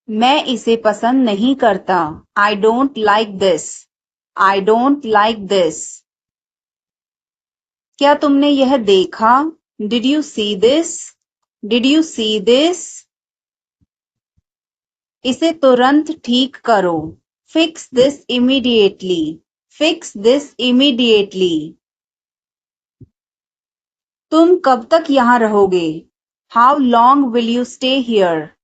मैं इसे पसंद नहीं करता। I don't like this. I don't like this. क्या तुमने यह देखा? Did you see this? Did you see this? इसे तुरंत ठीक करो। Fix this immediately. Fix this immediately. तुम कब तक यहाँ रहोगे? How long will you stay here?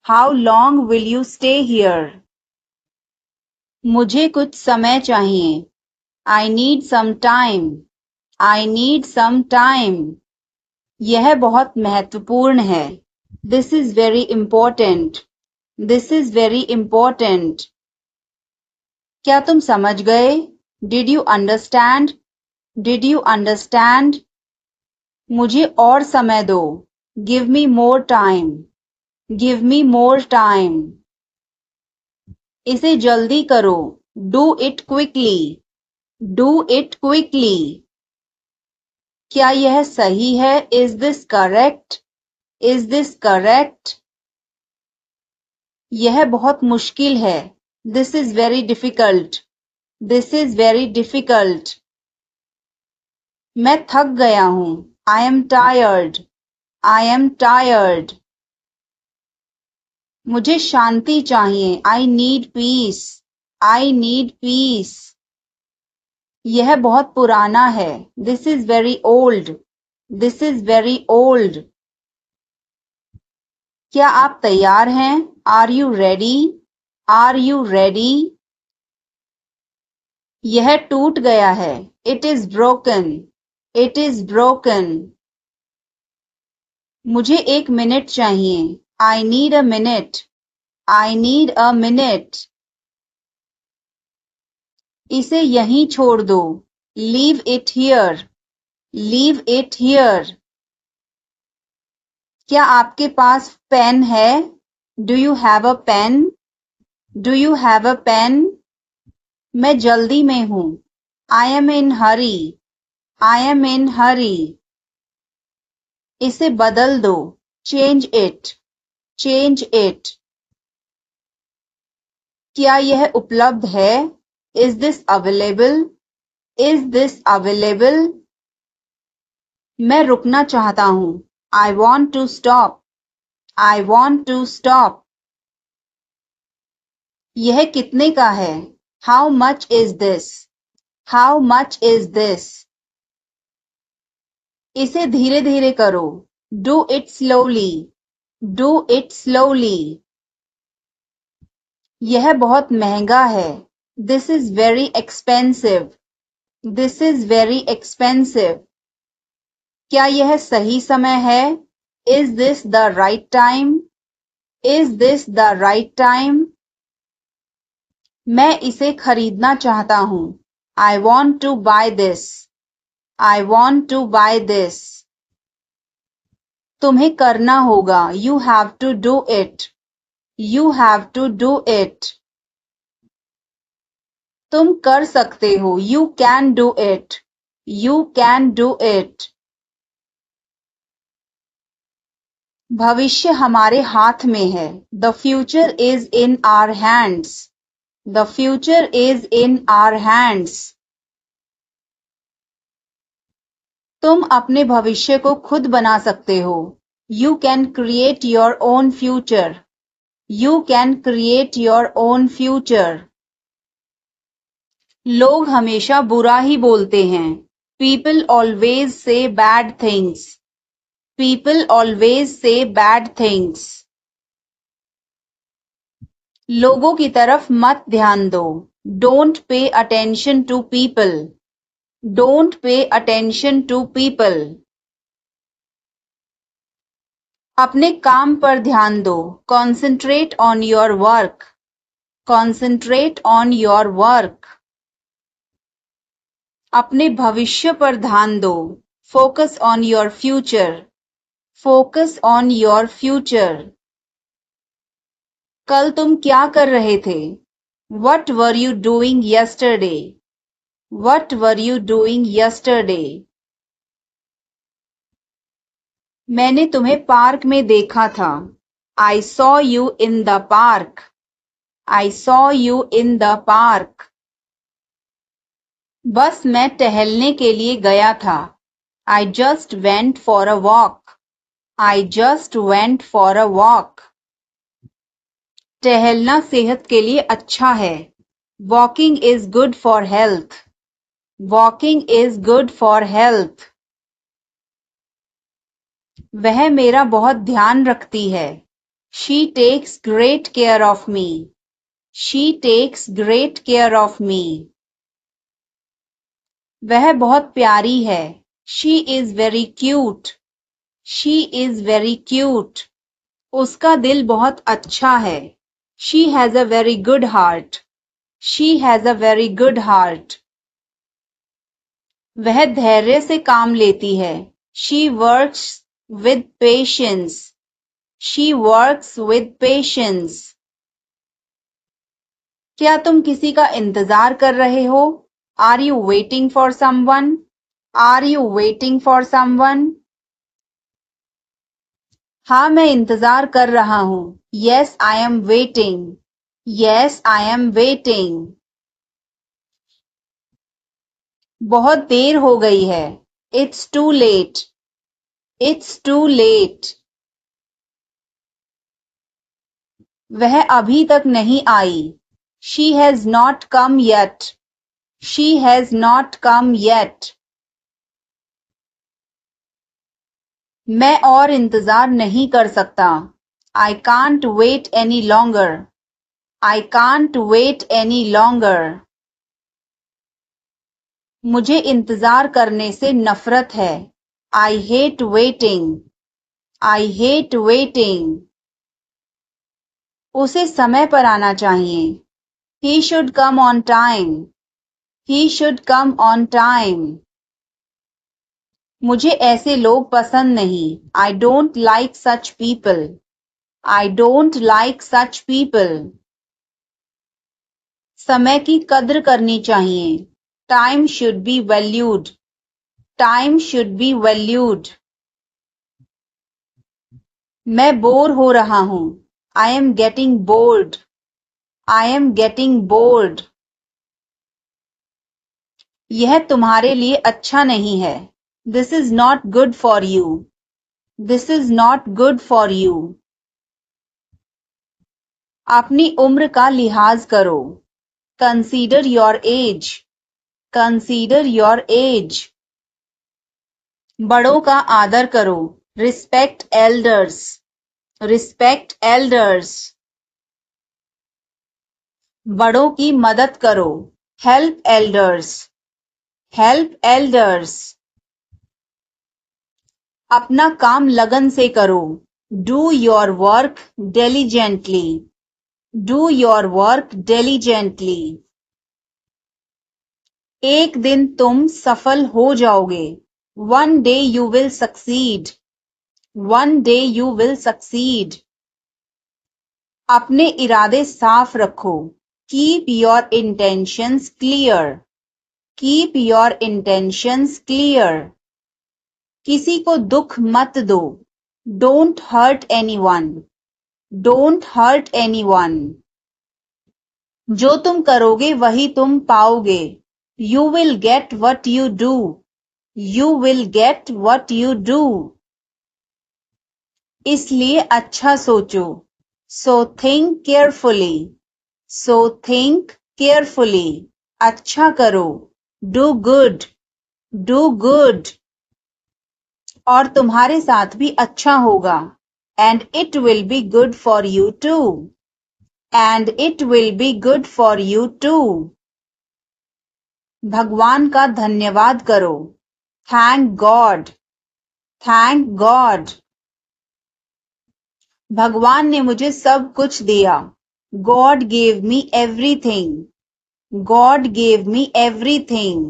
How long will you stay here? मुझे कुछ समय चाहिए। I need some time. I need some time. यह बहुत महत्वपूर्ण है। This is very important. This is very important. क्या तुम समझ गए? Did you understand? Did you understand? मुझे और समय दो। Give me more time. Give me more time. इसे जल्दी करो। Do it quickly. Do it quickly. क्या यह सही है? Is this correct? Is this correct? यह बहुत मुश्किल है। This is very difficult. This is very difficult. मैं थक गया हूँ। I am tired. I am tired. मुझे शांति चाहिए। I need peace. I need peace. यह बहुत पुराना है। This is very old. This is very old. क्या आप तैयार हैं? Are you ready? Are you ready? यह टूट गया है। It is broken. It is broken. मुझे 1 मिनट चाहिए। I need a minute. I need a minute. इसे यहीं छोड़ दो। Leave it here. Leave it here. क्या आपके पास पेन है? Do you have a pen? Do you have a pen? मैं जल्दी में हूँ। I am in hurry. I am in hurry. इसे बदल दो। Change it. Change it. क्या यह उपलब्ध है? Is this available? Is this available? मैं रुकना चाहता हूँ। I want to stop. I want to stop. यह कितने का है? How much is this? How much is this? इसे धीरे धीरे करो। Do it slowly. Do it slowly. यह बहुत महंगा है। This is very expensive. This is very expensive. क्या यह सही समय है? Is this the right time? Is this the right time? मैं इसे खरीदना चाहता हूँ। I want to buy this. I want to buy this. तुम्हें करना होगा। You have to do it. You have to do it. तुम कर सकते हो। You can do it. You can do it. भविष्य हमारे हाथ में है। The future is in our hands. The future is in our hands. तुम अपने भविष्य को खुद बना सकते हो। You can create your own future. You can create your own future. लोग हमेशा बुरा ही बोलते हैं। People always say bad things. People always say bad things. लोगों की तरफ मत ध्यान दो। Don't pay attention to people. Don't pay attention to people. अपने काम पर ध्यान दो। Concentrate on your work. Concentrate on your work. अपने भविष्य पर ध्यान दो। Focus on your future. Focus on your future. कल तुम क्या कर रहे थे? What were you doing yesterday? What were you doing yesterday? मैंने तुम्हें पार्क में देखा था। I saw you in the park. I saw you in the park. बस मैं टहलने के लिए गया था. I just went for a walk. I just went for a walk. टहलना सेहत के लिए अच्छा है. Walking is good for health. Walking is good for health. वह मेरा बहुत ध्यान रखती है. She takes great care of me. She takes great care of me. वह बहुत प्यारी है. She is very cute. She is very cute. उसका दिल बहुत अच्छा है. She has a very good heart. She has a very good heart. वह धैर्य से काम लेती है. She works with patience. She works with patience. क्या तुम किसी का इंतजार कर रहे हो? Are you waiting for someone? Are you waiting for someone? हाँ, मैं इंतजार कर रहा हूँ. Yes, I am waiting. Yes, I am waiting. बहुत देर हो गई है. It's too late. It's too late. वह अभी तक नहीं आई. She has not come yet. She has not come yet. मैं और इंतजार नहीं कर सकता. I can't wait any longer. I can't wait any longer. मुझे इंतजार करने से नफरत है. I hate waiting. I hate waiting. उसे समय पर आना चाहिए. He should come on time. He should come on time. मुझे ऐसे लोग पसंद नहीं. I don't like such people. I don't like such people. समय की कद्र करनी चाहिए. Time should be valued. Time should be valued. मैं बोर हो रहा हूँ. I am getting bored. I am getting bored. यह तुम्हारे लिए अच्छा नहीं है. This is not good for you. This is not good for you. अपनी उम्र का लिहाज करो. Consider your age. Consider your age. बड़ों का आदर करो. Respect elders. Respect elders. बड़ों की मदद करो. Help elders. Help elders. अपना काम लगन से करो. Do your work diligently. Do your work diligently. एक दिन तुम सफल हो जाओगे. One day you will succeed. One day you will succeed. अपने इरादे साफ रखो. Keep your intentions clear. Keep your intentions clear. किसी को दुख मत दो. Don't hurt anyone. Don't hurt anyone. जो तुम करोगे वही तुम पाओगे. You will get what you do. You will get what you do. इसलिए अच्छा सोचो. So think carefully. So think carefully. अच्छा करो. Do good. Do good. और तुम्हारे साथ भी अच्छा होगा. And it will be good for you too. And it will be good for you too. भगवान का धन्यवाद करो. Thank God. Thank God. भगवान ने मुझे सब कुछ दिया. God gave me everything. God gave me everything.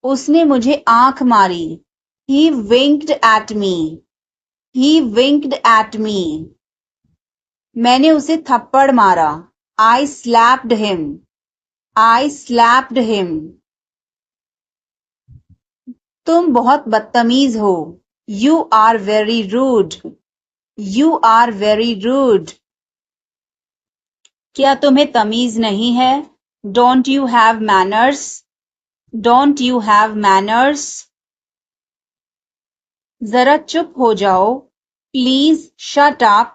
उसने मुझे आंख मारी. He winked at me. He winked at me. मैंने उसे थप्पड़ मारा. I slapped him. I slapped him. तुम बहुत बदतमीज हो. You are very rude. You are very rude. क्या तुम्हें तमीज नहीं है? Don't you have manners? Don't you have manners? जरा चुप हो जाओ. Please shut up.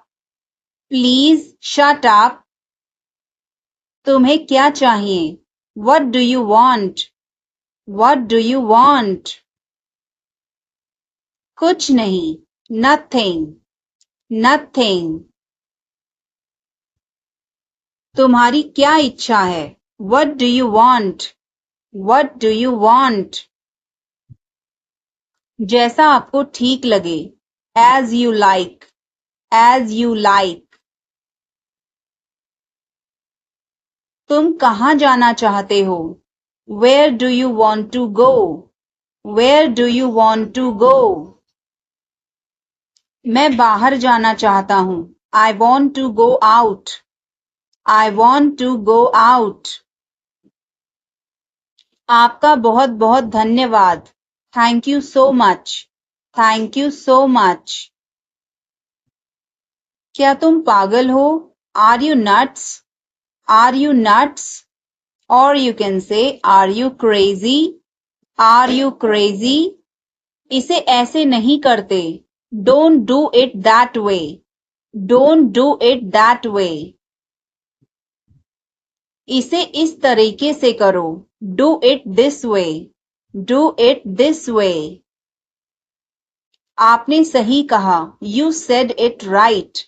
Please shut up. तुम्हें क्या चाहिए? What do you want? What do you want? कुछ नहीं. Nothing. Nothing. तुम्हारी क्या इच्छा है? What do you want? What do you want? जैसा आपको ठीक लगे. As you like. As you like. तुम कहाँ जाना चाहते हो? Where do you want to go? Where do you want to go? मैं बाहर जाना चाहता हूँ. I want to go out. I want to go out. आपका बहुत बहुत धन्यवाद. Thank you so much. Thank you so much. क्या तुम पागल हो? Are you nuts? Are you nuts? Or you can say, are you crazy? Are you crazy? इसे ऐसे नहीं करते. Don't do it that way. Don't do it that way. इसे इस तरीके से करो. Do it this way. Do it this way. आपने सही कहा. You said it right.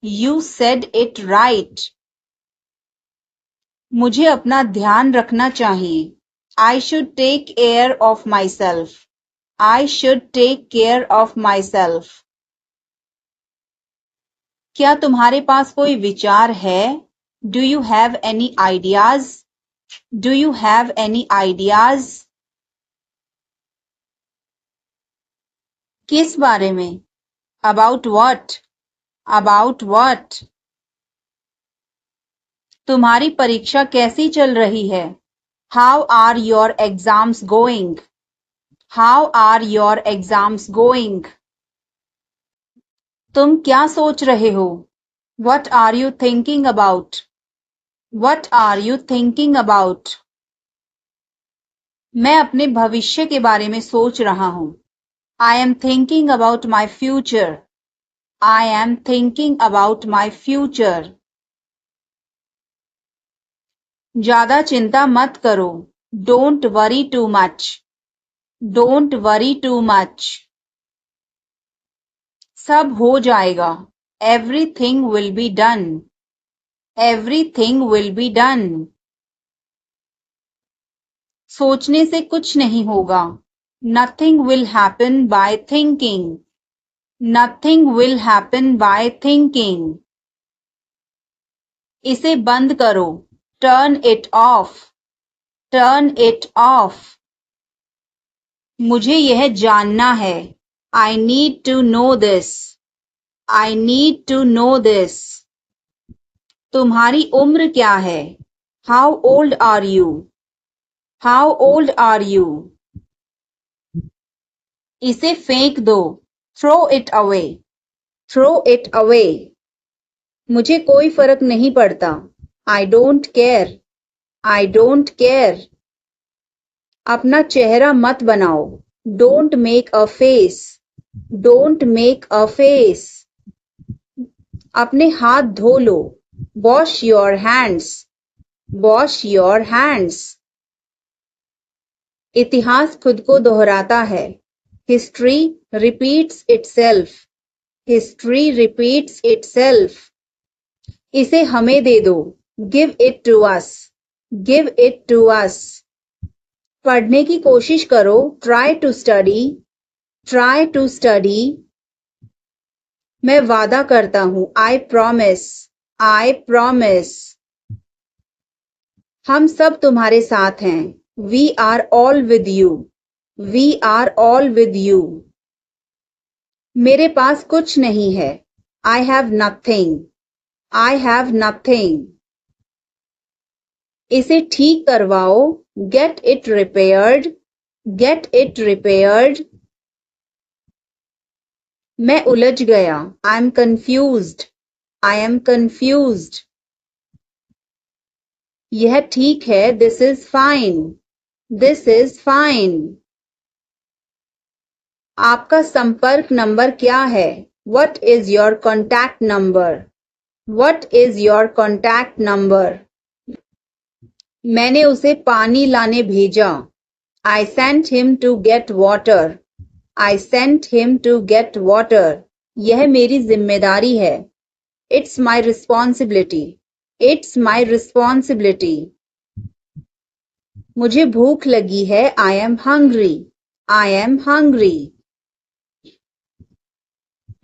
You said it right. मुझे अपना ध्यान रखना चाहिए. I should take care of myself. I should take care of myself. क्या तुम्हारे पास कोई विचार है? Do you have any ideas? Do you have any ideas? किस बारे में? About what? About what? तुम्हारी परीक्षा कैसी चल रही है? How are your exams going? How are your exams going? तुम क्या सोच रहे हो? What are you thinking about? What are you thinking about? मैं अपने भविष्य के बारे में सोच रहा हूँ. I am thinking about my future. I am thinking about my future. ज्यादा चिंता मत करो. Don't worry too much. Don't worry too much. सब हो जाएगा. Everything will be done. Everything will be done. सोचने से कुछ नहीं होगा. Nothing will happen by thinking. Nothing will happen by thinking. इसे बंद करो. Turn it off. Turn it off. मुझे यह जानना है. I need to know this. I need to know this. तुम्हारी उम्र क्या है? How old are you? How old are you? इसे फेंक दो. Throw it away. Throw it away. मुझे कोई फर्क नहीं पड़ता. I don't care. I don't care. अपना चेहरा मत बनाओ. Don't make a face. Don't make a face. अपने हाथ धो लो. Wash your hands. Wash your hands. इतिहास खुद को दोहराता है. History repeats itself. History repeats itself. इसे हमें दे दो. Give it to us. Give it to us. पढ़ने की कोशिश करो. Try to study. Try to study. मैं वादा करता हूँ. I promise. I promise. हम सब तुम्हारे साथ हैं. We are all with you. We are all with you. मेरे पास कुछ नहीं है. I have nothing. I have nothing. इसे ठीक करवाओ. Get it repaired. Get it repaired. मैं उलझ गया. I am confused. I am confused. यह ठीक है. This is fine. This is fine. आपका संपर्क नंबर क्या है? What is your contact number? What is your contact number? मैंने उसे पानी लाने भेजा. I sent him to get water. I sent him to get water. यह मेरी जिम्मेदारी है. It's my responsibility. It's my responsibility. मुझे भूख लगी है. I am hungry. I am hungry.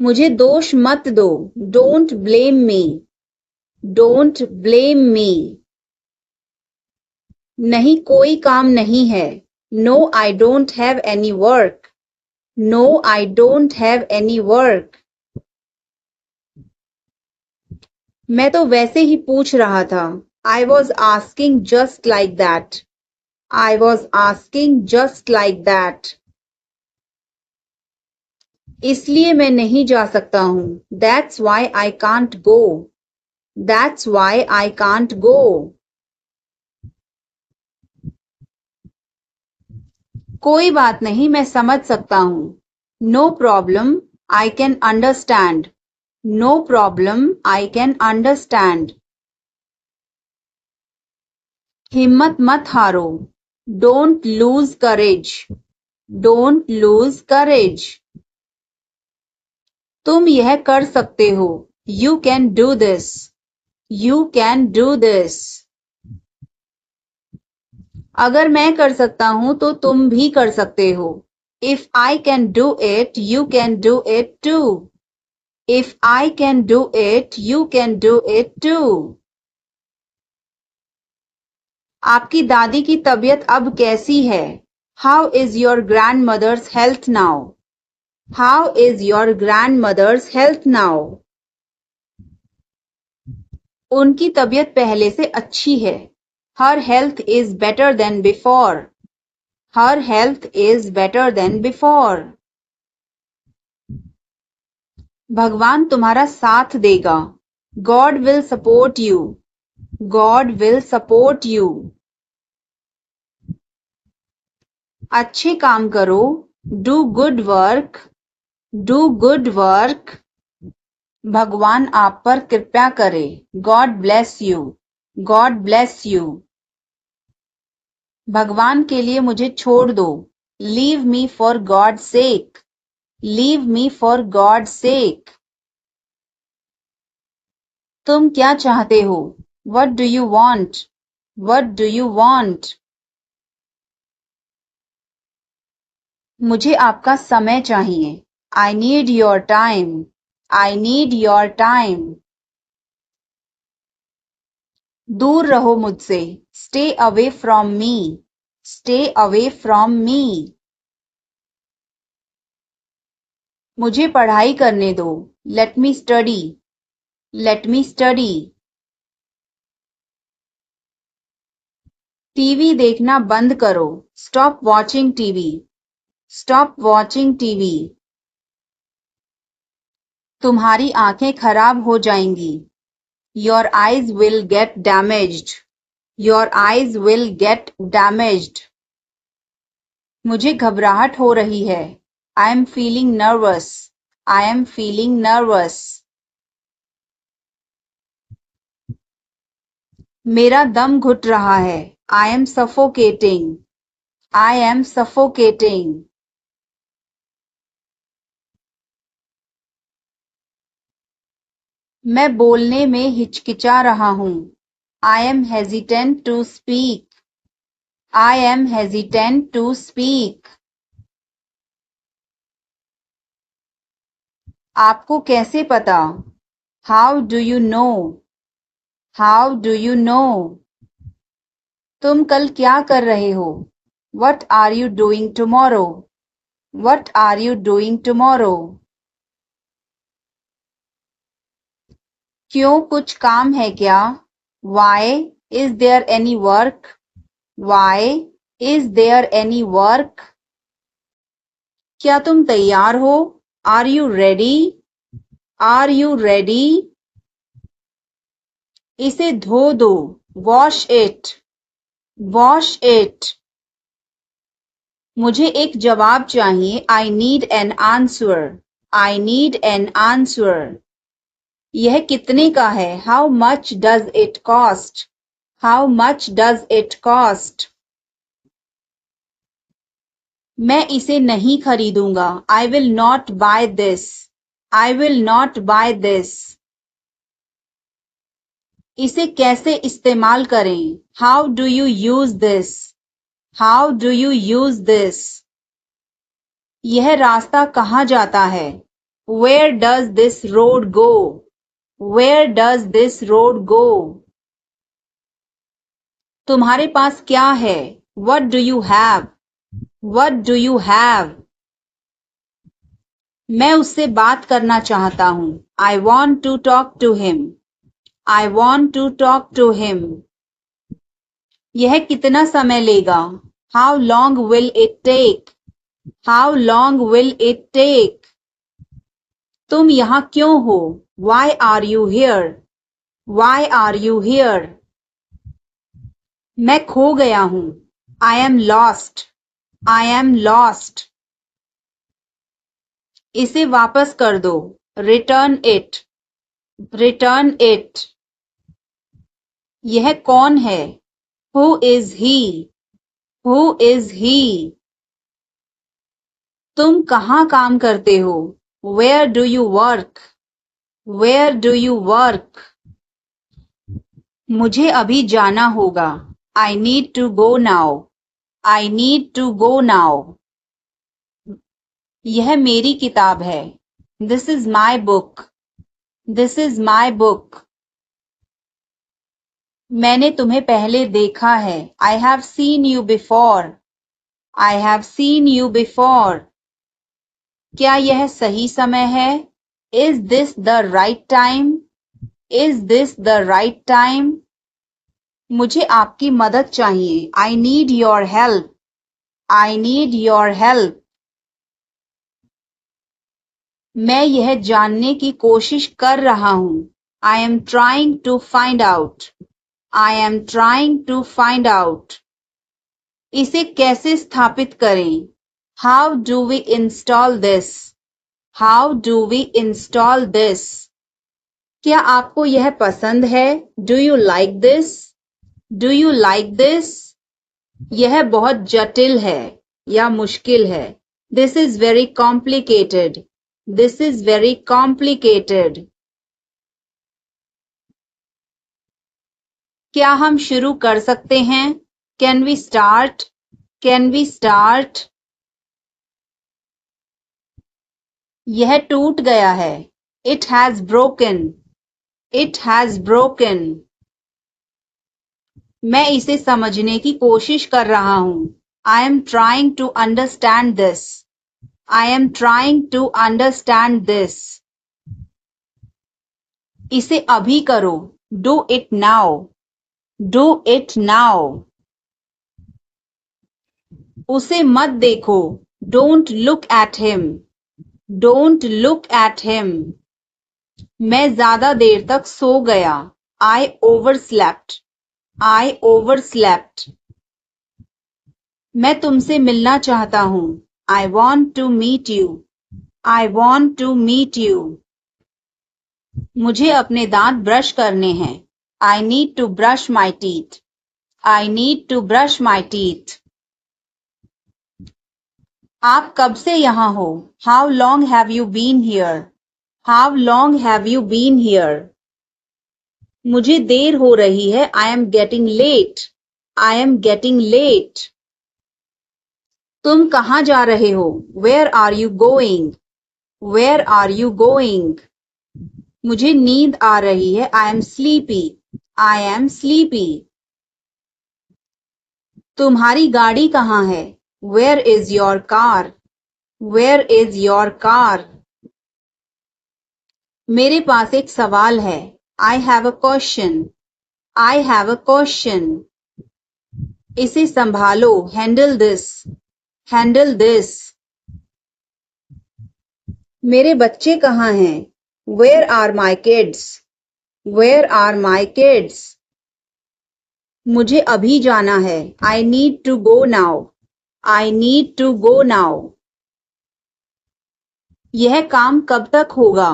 मुझे दोष मत दो. Don't blame me. Don't blame me. नहीं, कोई काम नहीं है. No, I don't have any work. No, I don't have any work. मैं तो वैसे ही पूछ रहा था. I was asking just like that. I was asking just like that. इसलिए मैं नहीं जा सकता हूँ. That's why I can't go. That's why I can't go. कोई बात नहीं, मैं समझ सकता हूँ. No problem, I can understand. No problem, I can understand. हिम्मत मत हारो. Don't lose courage. Don't lose courage. तुम यह कर सकते हो. You can do this. You can do this. अगर मैं कर सकता हूं तो तुम भी कर सकते हो. If I can do it, you can do it too. If I can do it, you can do it too. आपकी दादी की तबीयत अब कैसी है? How is your grandmother's health now? How is your grandmother's health now? उनकी तबीयत पहले से अच्छी है. Her health is better than before. Her health is better than before. भगवान तुम्हारा साथ देगा. God will support you. God will support you. अच्छे काम करो. Do good work. Do good work. भगवान आप पर कृपा करे. God bless you. God bless you. भगवान के लिए मुझे छोड़ दो. Leave me for God's sake. Leave me for God's sake. तुम क्या चाहते हो? What do you want? What do you want? मुझे आपका समय चाहिए. I need your time. I need your time. दूर रहो मुझसे. Stay away from me. Stay away from me. मुझे पढ़ाई करने दो. Let me study. Let me study. TV देखना बंद करो. Stop watching TV. Stop watching TV. तुम्हारी आंखें खराब हो जाएंगी. Your eyes will get damaged. Your eyes will get damaged. मुझे घबराहट हो रही है. I am feeling nervous. I am feeling nervous. मेरा दम घुट रहा है. I am suffocating. I am suffocating. मैं बोलने में हिचकिचा रहा हूँ. I am hesitant to speak. I am hesitant to speak. आपको कैसे पता? How do you know? How do you know? तुम कल क्या कर रहे हो? What are you doing tomorrow? What are you doing tomorrow? क्यों, कुछ काम है क्या? Why is there any work? Why is there any work? क्या तुम तैयार हो? Are you ready? Are you ready? इसे धो दो, वॉश इट, वॉश इट। मुझे एक जवाब चाहिए, I need an answer, I need an answer. यह कितने का है? How much does it cost, how much does it cost. मैं इसे नहीं खरीदूंगा, I will not buy this, I will not buy this. इसे कैसे इस्तेमाल करें? How do you use this, how do you use this. यह रास्ता कहाँ जाता है? Where does this road go, where does this road go. तुम्हारे पास क्या है? What do you have, what do you have. मैं उससे बात करना चाहता हूँ, I want to talk to him, I want to talk to him. यह कितना समय लेगा? How long will it take, how long will it take. तुम यहाँ क्यों हो? Why are you here, why are you here. मैं खो गया हूँ, I am lost, I am lost. इसे वापस कर दो, रिटर्न इट, रिटर्न इट। यह कौन है? Who is he, who is he. तुम कहाँ काम करते हो? Where do you work, where do you work. मुझे अभी जाना होगा, I need to go now, I need to go now. यह मेरी किताब है, this is my book, this is my book. मैंने तुम्हें पहले देखा है, I have seen you before, I have seen you before. क्या यह सही समय है? Is this the right time, is this the right time. मुझे आपकी मदद चाहिए, I need your help, I need your help. मैं यह जानने की कोशिश कर रहा हूँ, I am trying to find out, I am trying to find out. इसे कैसे स्थापित करें? How do we install this, how do we install this. क्या आपको यह पसंद है? Do you like this, do you like this. यह बहुत जटिल है या मुश्किल है, this is very complicated, this is very complicated. क्या हम शुरू कर सकते हैं? Can we start, can we start. यह टूट गया है, it has broken, it has broken. मैं इसे समझने की कोशिश कर रहा हूँ, I am trying to understand this, I am trying to understand this. इसे अभी करो, do it now, do it now. उसे मत देखो, don't look at him, don't look at him. मैं ज्यादा देर तक सो गया, आई ओवरस्लेप्ट, आई ओवरस्लेप्ट। मैं तुमसे मिलना चाहता हूँ, I want to meet you, I want to meet you. मुझे अपने दांत ब्रश करने हैं, I need to brush my teeth, I need to brush my teeth. आप कब से यहाँ हो? How long have you been here, how long have you been here. मुझे देर हो रही है, I am getting late, I am getting late. तुम कहाँ जा रहे हो? Where are you going, where are you going. मुझे नींद आ रही है, I am sleepy, I am sleepy. तुम्हारी गाड़ी कहाँ है? Where is your car, where is your car. मेरे पास एक सवाल है, I have a question, I have a question. इसे संभालो, हैंडल दिस, हैंडल दिस। मेरे बच्चे कहाँ हैं? Where are my kids? Where are my kids? मुझे अभी जाना है. I need to go now. I need to go now. यह काम कब तक होगा?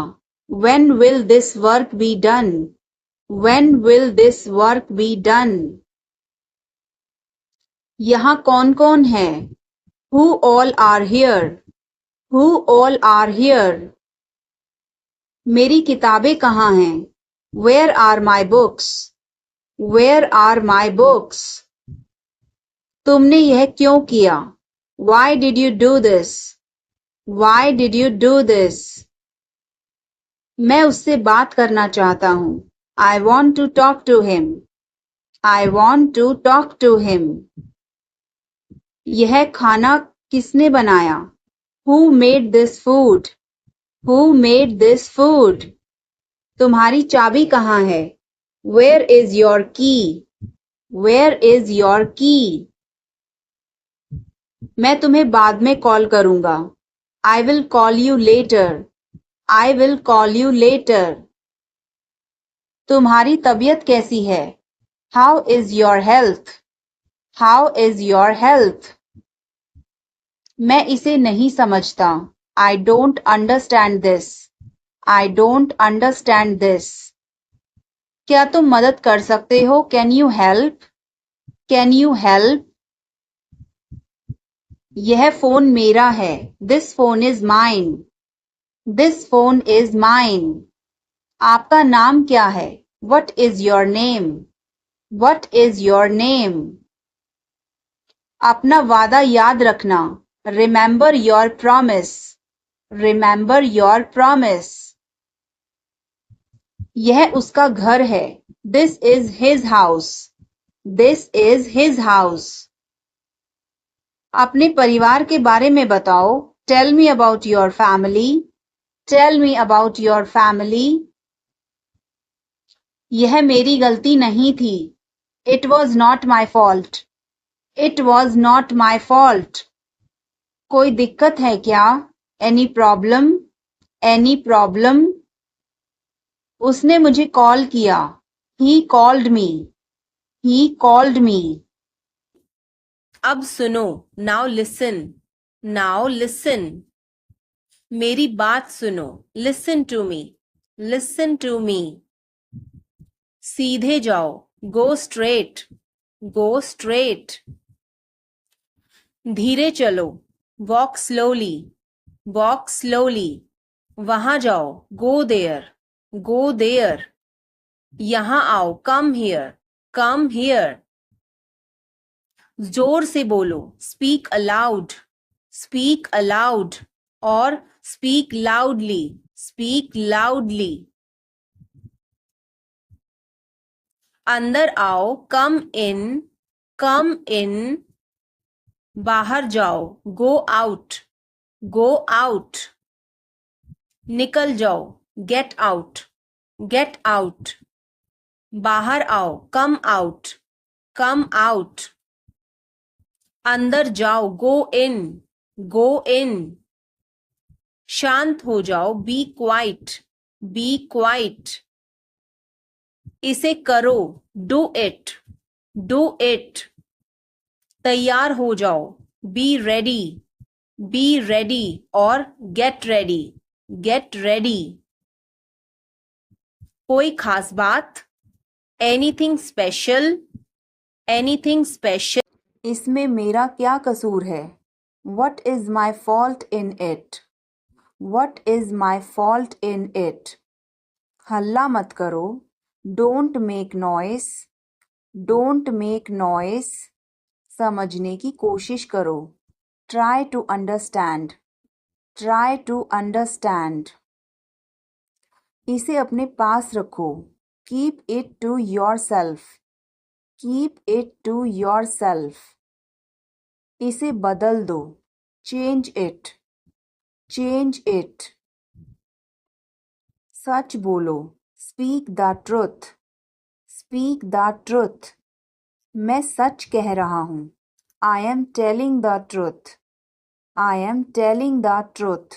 When will this work be done? When will this work be done? यहाँ कौन कौन है? Who all are here? Who all are here? मेरी किताबें कहाँ हैं? Where are my books? Where are my books? तुमने यह क्यों किया? Why did you do this? Why did you do this? मैं उससे बात करना चाहता हूँ. I want to talk to him. I want to talk to him. यह खाना किसने बनाया? Who made this food? Who made this food? तुम्हारी चाबी कहाँ है? Where is your key? Where is your key? मैं तुम्हें बाद में कॉल करूँगा. I will call you later. I will call you later. तुम्हारी तबीयत कैसी है? How is your health? How is your health? मैं इसे नहीं समझता. I don't understand this. I don't understand this. क्या तुम मदद कर सकते हो? Can you help? Can you help? यह फोन मेरा है. This phone is mine. This phone is mine. आपका नाम क्या है? What is your name? What is your name? अपना वादा याद रखना. Remember your promise. Remember your promise. यह उसका घर है. This is his house. This is his house. अपने परिवार के बारे में बताओ. Tell me about your family. Tell me about your family. यह मेरी गलती नहीं थी. It was not my fault. It was not my fault. कोई दिक्कत है क्या? Any problem? Any problem? उसने मुझे कॉल किया. He called me. He called me. अब सुनो. Now listen. Now listen. मेरी बात सुनो. Listen to me. Listen to me. सीधे जाओ. Go straight. Go straight. धीरे चलो. Walk slowly. Walk slowly. वहां जाओ. Go there. Go there. यहाँ आओ. Come here. Come here. जोर से बोलो. Speak aloud. Speak aloud. और speak loudly. Speak loudly. अंदर आओ. Come in. Come in. बाहर जाओ. Go out. Go out. निकल जाओ. Get out. Get out. बाहर आओ. Come out. Come out. अंदर जाओ. Go in. Go in. शांत हो जाओ. Be quiet. Be quiet. इसे करो. Do it. Do it. तैयार हो जाओ. Be ready. Be ready और get ready. Get ready. कोई खास बात? Anything special? Anything special? इसमें मेरा क्या कसूर है? What is my fault in it? What is my fault in it? हल्ला मत करो. Don't make noise. Don't make noise. समझने की कोशिश करो. Try to understand. Try to understand. इसे अपने पास रखो. Keep it to yourself. Keep it to yourself. इसे बदल दो. Change it. Change it. सच बोलो. Speak the truth. Speak the truth. मैं सच कह रहा हूँ. I am telling the truth. I am telling the truth.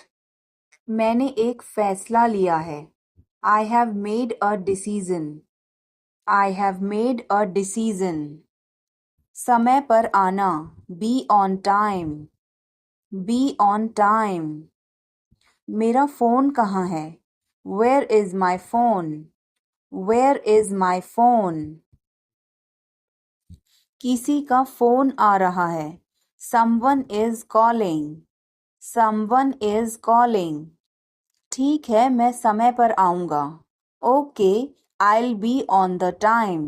मैंने एक फैसला लिया है। I have made a decision. I have made a decision. समय पर आना. Be on time. Be on time. मेरा फ़ोन कहाँ है? Where is my phone? Where is my phone? किसी का फ़ोन आ रहा है. Someone is calling. Someone is calling. ठीक है, मैं समय पर आऊँगा. Okay, I'll be on the time.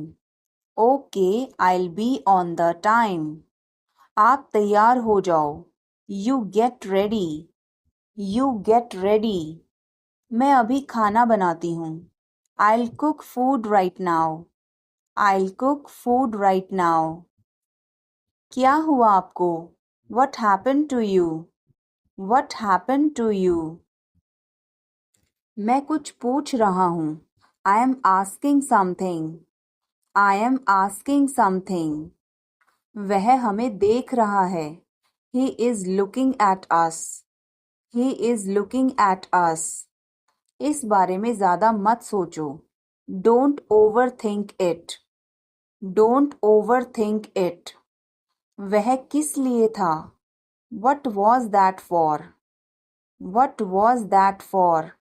Okay, I'll be on the time. आप तैयार हो जाओ. You get ready. You get ready. मैं अभी खाना बनाती हूँ. I'll cook food right now. I'll cook food right now. क्या हुआ आपको? What happened to you? What happened to you? मैं कुछ पूछ रहा हूँ. I am asking something. I am asking something. वह हमें देख रहा है. He is looking at us. He is looking at us. इस बारे में ज़्यादा मत सोचो. Don't overthink it. Don't overthink it. वह किस लिए था? What was that for? What was that for?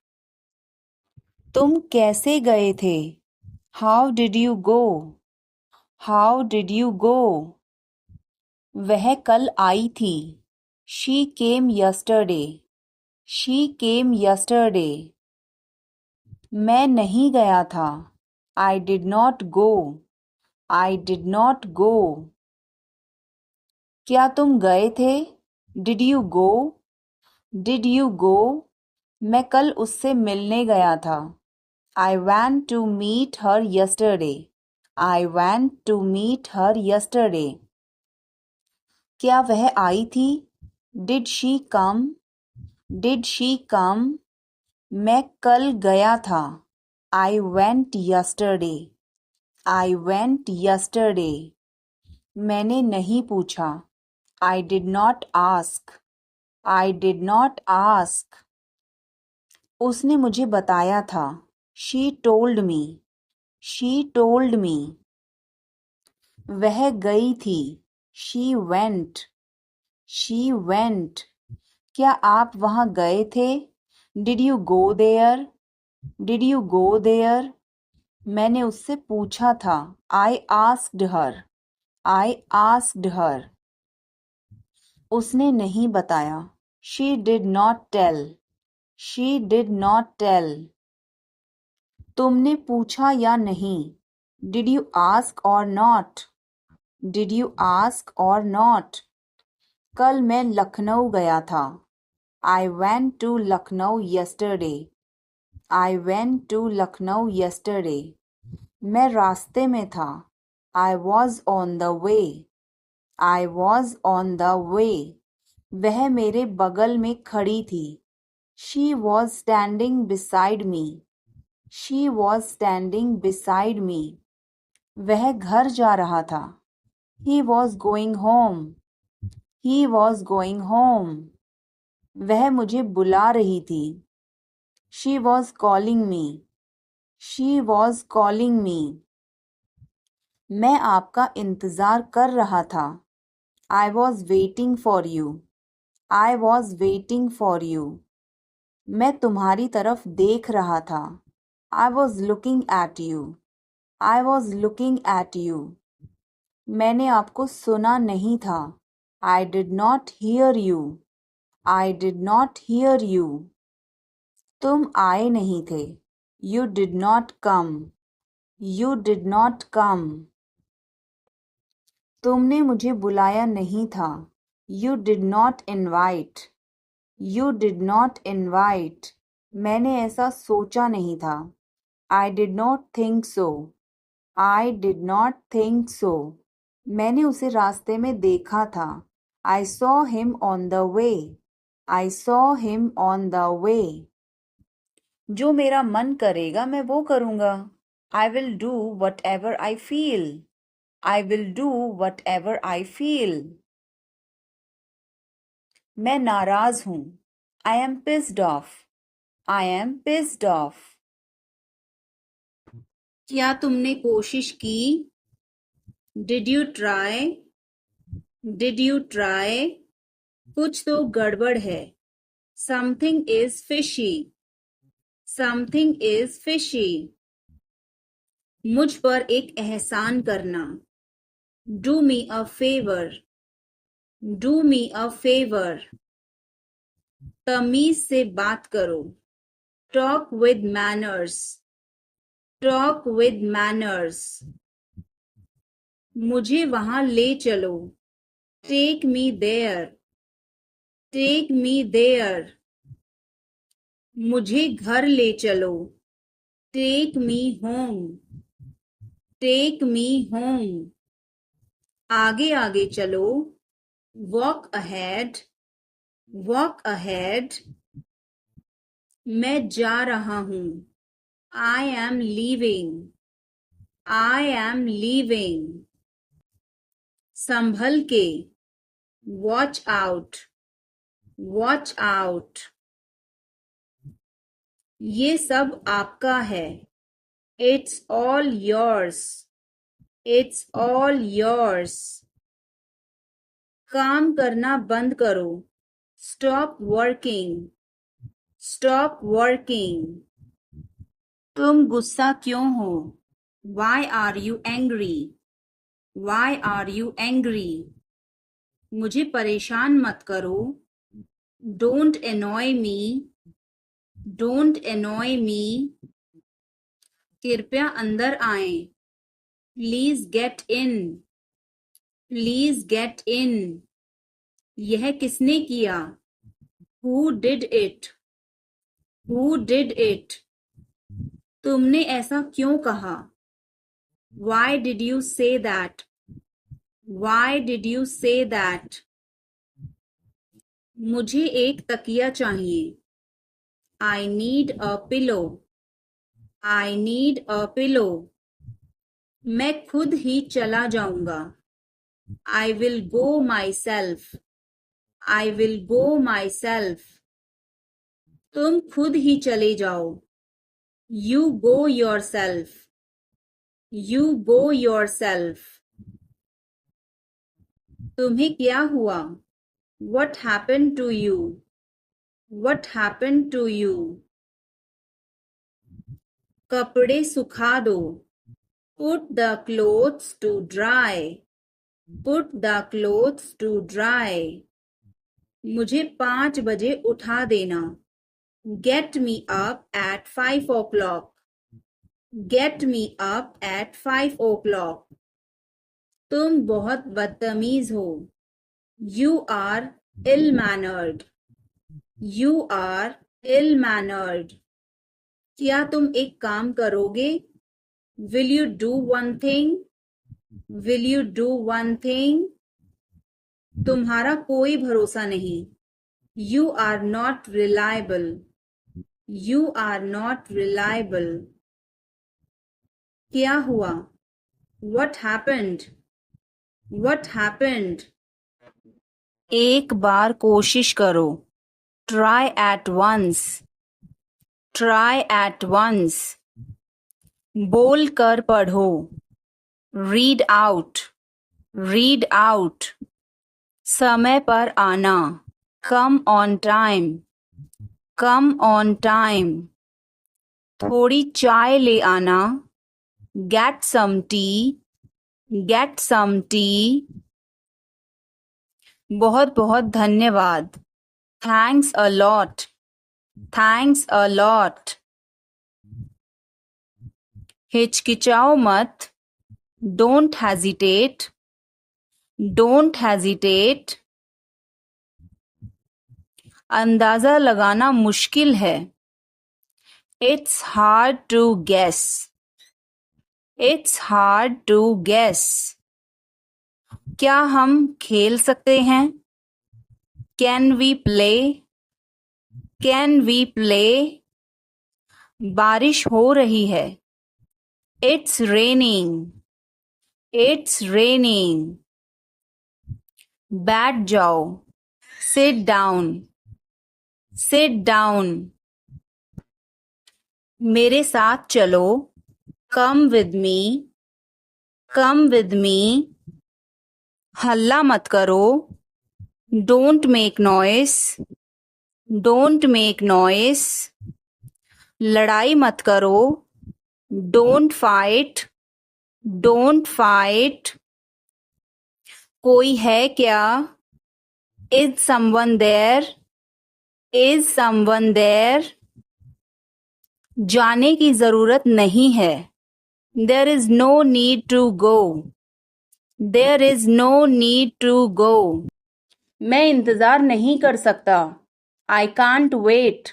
तुम कैसे गए थे? How did you go? How did you go? वह कल आई थी. She came yesterday. She came yesterday. मैं नहीं गया था. I did not go. I did not go. क्या तुम गए थे? Did you go? Did you go? मैं कल उससे मिलने गया था. I went to meet her yesterday. I went to meet her yesterday. क्या वह आई थी? Did she come? Did she come? मैं कल गया था. I went yesterday. I went yesterday. मैंने नहीं पूछा. I did not ask. I did not ask. उसने मुझे बताया था. She told me. She told me. वह गई थी. She went. She went. क्या आप वहाँ गए थे? Did you go there? Did you go there? मैंने उससे पूछा था. I asked her. I asked her. उसने नहीं बताया. She did not tell. She did not tell. तुमने पूछा या नहीं? Did you ask or not? Did you ask or not? कल मैं लखनऊ गया था. I went to Lucknow yesterday. I went to Lucknow yesterday. मैं रास्ते में था. I was on the way. I was on the way. वह मेरे बगल में खड़ी थी. She was standing beside me. She was standing beside me. वह घर जा रहा था. He was going home. He was going home. वह मुझे बुला रही थी. She was calling me. She was calling me. मैं आपका इंतज़ार कर रहा था. I was waiting for you. I was waiting for you. मैं तुम्हारी तरफ देख रहा था. I was looking at you. I was looking at you. मैंने आपको सुना नहीं था. I did not hear you. I did not hear you. तुम आए नहीं थे. You did not come. You did not come. तुमने मुझे बुलाया नहीं था. You did not invite. You did not invite. मैंने ऐसा सोचा नहीं था. I did not think so. I did not think so. मैंने उसे रास्ते में देखा था. I saw him on the way. I saw him on the way. जो मेरा मन करेगा मैं वो करूँगा. I will do whatever I feel. I will do whatever I feel. मैं नाराज़ हूँ. I am pissed off. I am pissed off. क्या तुमने कोशिश की? Did you try? Did you try? कुछ तो गड़बड़ है. Something is fishy. Something is fishy. मुझ पर एक एहसान करना. Do me a favor. Do me a favor. तमीज से बात करो. Talk with manners. Talk with manners. मुझे वहां ले चलो. Take me there. Take me there. मुझे घर ले चलो. Take me home. Take me home. आगे आगे चलो. Walk ahead. Walk ahead. मैं जा रहा हूँ. I am leaving. I am leaving. संभल के. Watch out. Watch out. ये सब आपका है. It's all yours. It's all yours. काम करना बंद करो. Stop working. Stop working. तुम गुस्सा क्यों हो? Why are you angry? Why are you angry? मुझे परेशान मत करो. Don't annoy me. Don't annoy me. कृपया अंदर आएं. Please get in. Please get in. यह किसने किया? Who did it? Who did it? तुमने ऐसा क्यों कहा? Why did you say that? Why did you say that? मुझे एक तकिया चाहिए. I need a pillow. I need a pillow. मैं खुद ही चला जाऊंगा. I will go myself. I will go myself. तुम खुद ही चले जाओ. You go yourself. You go yourself. तुम्हें क्या हुआ? What happened to you? What happened to you? कपड़े सुखा दो. Put the clothes to dry. Put the clothes to dry. मुझे 5 बजे उठा देना. Get me up at 5 o'clock. Get me up at 5 o'clock. तुम बहुत बदतमीज हो. You are ill-mannered. You are ill-mannered. क्या तुम एक काम करोगे? Will you do one thing? Will you do one thing? तुम्हारा कोई भरोसा नहीं. You are not reliable. You are not reliable. क्या हुआ? What happened? What happened? एक बार कोशिश करो. Try at once. Try at once. बोल कर पढ़ो. Read out. Read out. समय पर आना. Come on time. Come on time. थोड़ी चाय ले आना. Get some tea. Get some tea. बहुत बहुत धन्यवाद. Thanks a lot. Thanks a lot. हिचकिचाओ मत. Don't hesitate. Don't hesitate. अंदाजा लगाना मुश्किल है. It's hard to guess. It's hard to guess. क्या हम खेल सकते हैं? Can we play? Can we play? बारिश हो रही है. It's raining. It's raining. बैठ जाओ. Sit down. Sit down. मेरे साथ चलो, come with me, come with me. हल्ला मत करो, don't make noise, don't make noise. लड़ाई मत करो, डोंट फाइट, डोंट फाइट। कोई है क्या, is someone there, is someone there. जाने की जरूरत नहीं है, there is no need to go, there is no need to go. मैं इंतजार नहीं कर सकता, I can't wait,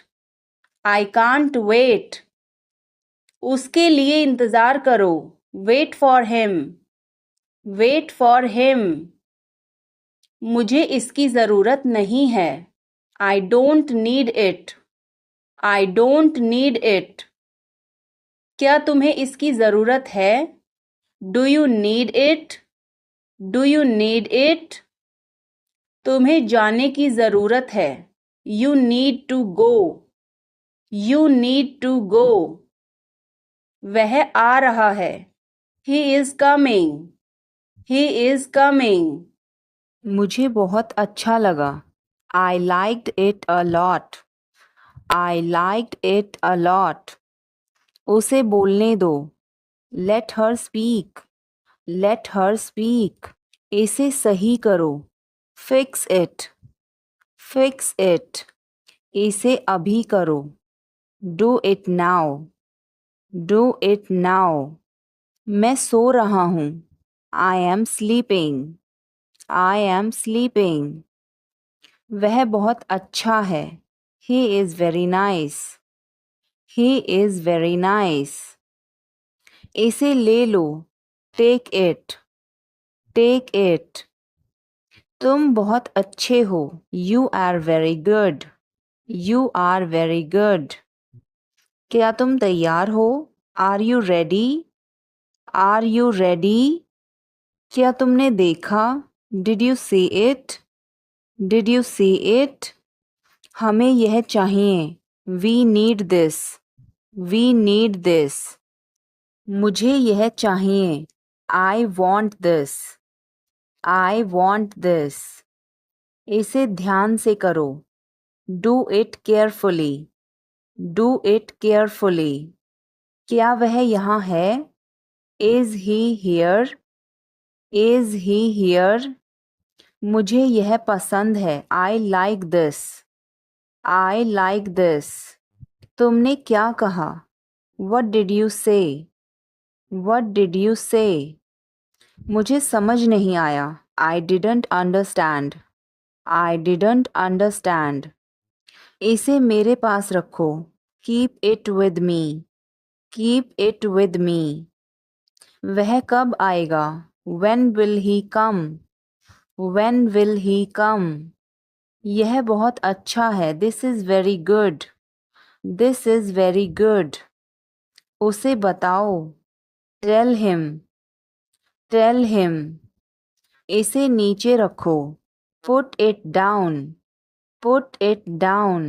I can't wait. उसके लिए इंतजार करो, wait for him, wait for him. मुझे इसकी जरूरत नहीं है, I don't need it, I don't need it. क्या तुम्हें इसकी जरूरत है, do you need it, do you need it. तुम्हें जाने की जरूरत है, you need to go, you need to go. वह आ रहा है, he is coming, he is coming. मुझे बहुत अच्छा लगा, I liked it a lot, I liked it a lot. उसे बोलने दो, let her speak, let her speak. इसे सही करो, फिक्स इट, फिक्स इट। इसे अभी करो, do it now, do it now. मैं सो रहा हूँ, I am sleeping, I am sleeping. वह बहुत अच्छा है, he is very nice, he is very nice. इसे ले लो, टेक इट, टेक इट। तुम बहुत अच्छे हो, you are very good, you are very good. क्या तुम तैयार हो, are you ready, are you ready. क्या तुमने देखा, did you see it, did you see it. हमें यह चाहिए, we need this, we need this. मुझे यह चाहिए, I want this, I want this. इसे ध्यान से करो, do it carefully, do it carefully. क्या वह यहाँ है, is he here, is he here. मुझे यह पसंद है, I like this, I like this. तुमने क्या कहा, what did you say, what did you say. मुझे समझ नहीं आया, I didn't understand, I didn't understand. इसे मेरे पास रखो, keep it with me, keep it with me. वह कब आएगा, when will he come, when will he come. यह बहुत अच्छा है, this is very good, this is very good. उसे बताओ, टेल हिम, टेल हिम। इसे नीचे रखो, put it down, put it down.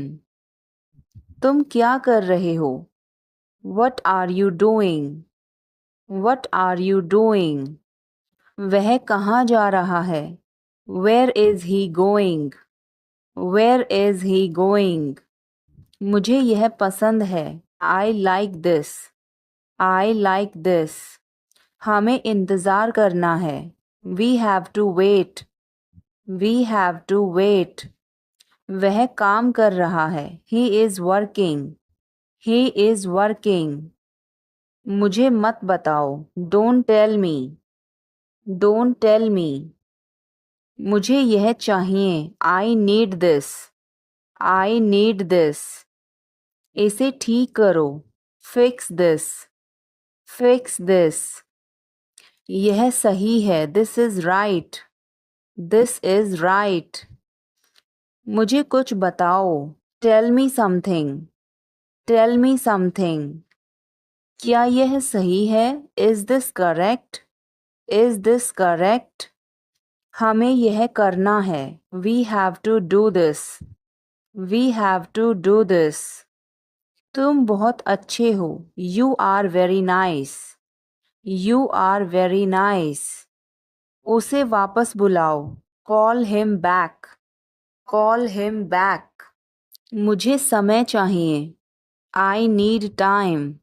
तुम क्या कर रहे हो, what are you doing, what are you doing. वह कहाँ जा रहा है, where is he going, where is he going. मुझे यह पसंद है, I like this, I like this. हमें इंतज़ार करना है, we have to wait, we have to wait. वह काम कर रहा है, he is working, he is working. मुझे मत बताओ, don't tell me, don't tell me. मुझे यह चाहिए, I need this, I need this. इसे ठीक करो, फिक्स दिस, फिक्स दिस। यह सही है, this is right, this is right. मुझे कुछ बताओ, tell me something, tell me something. क्या यह सही है, is this correct, is this correct. हमें यह करना है, we have to do this, we have to do this. तुम बहुत अच्छे हो। You are very nice. You are very nice. उसे वापस बुलाओ। Call him back. Call him back. मुझे समय चाहिए। I need time.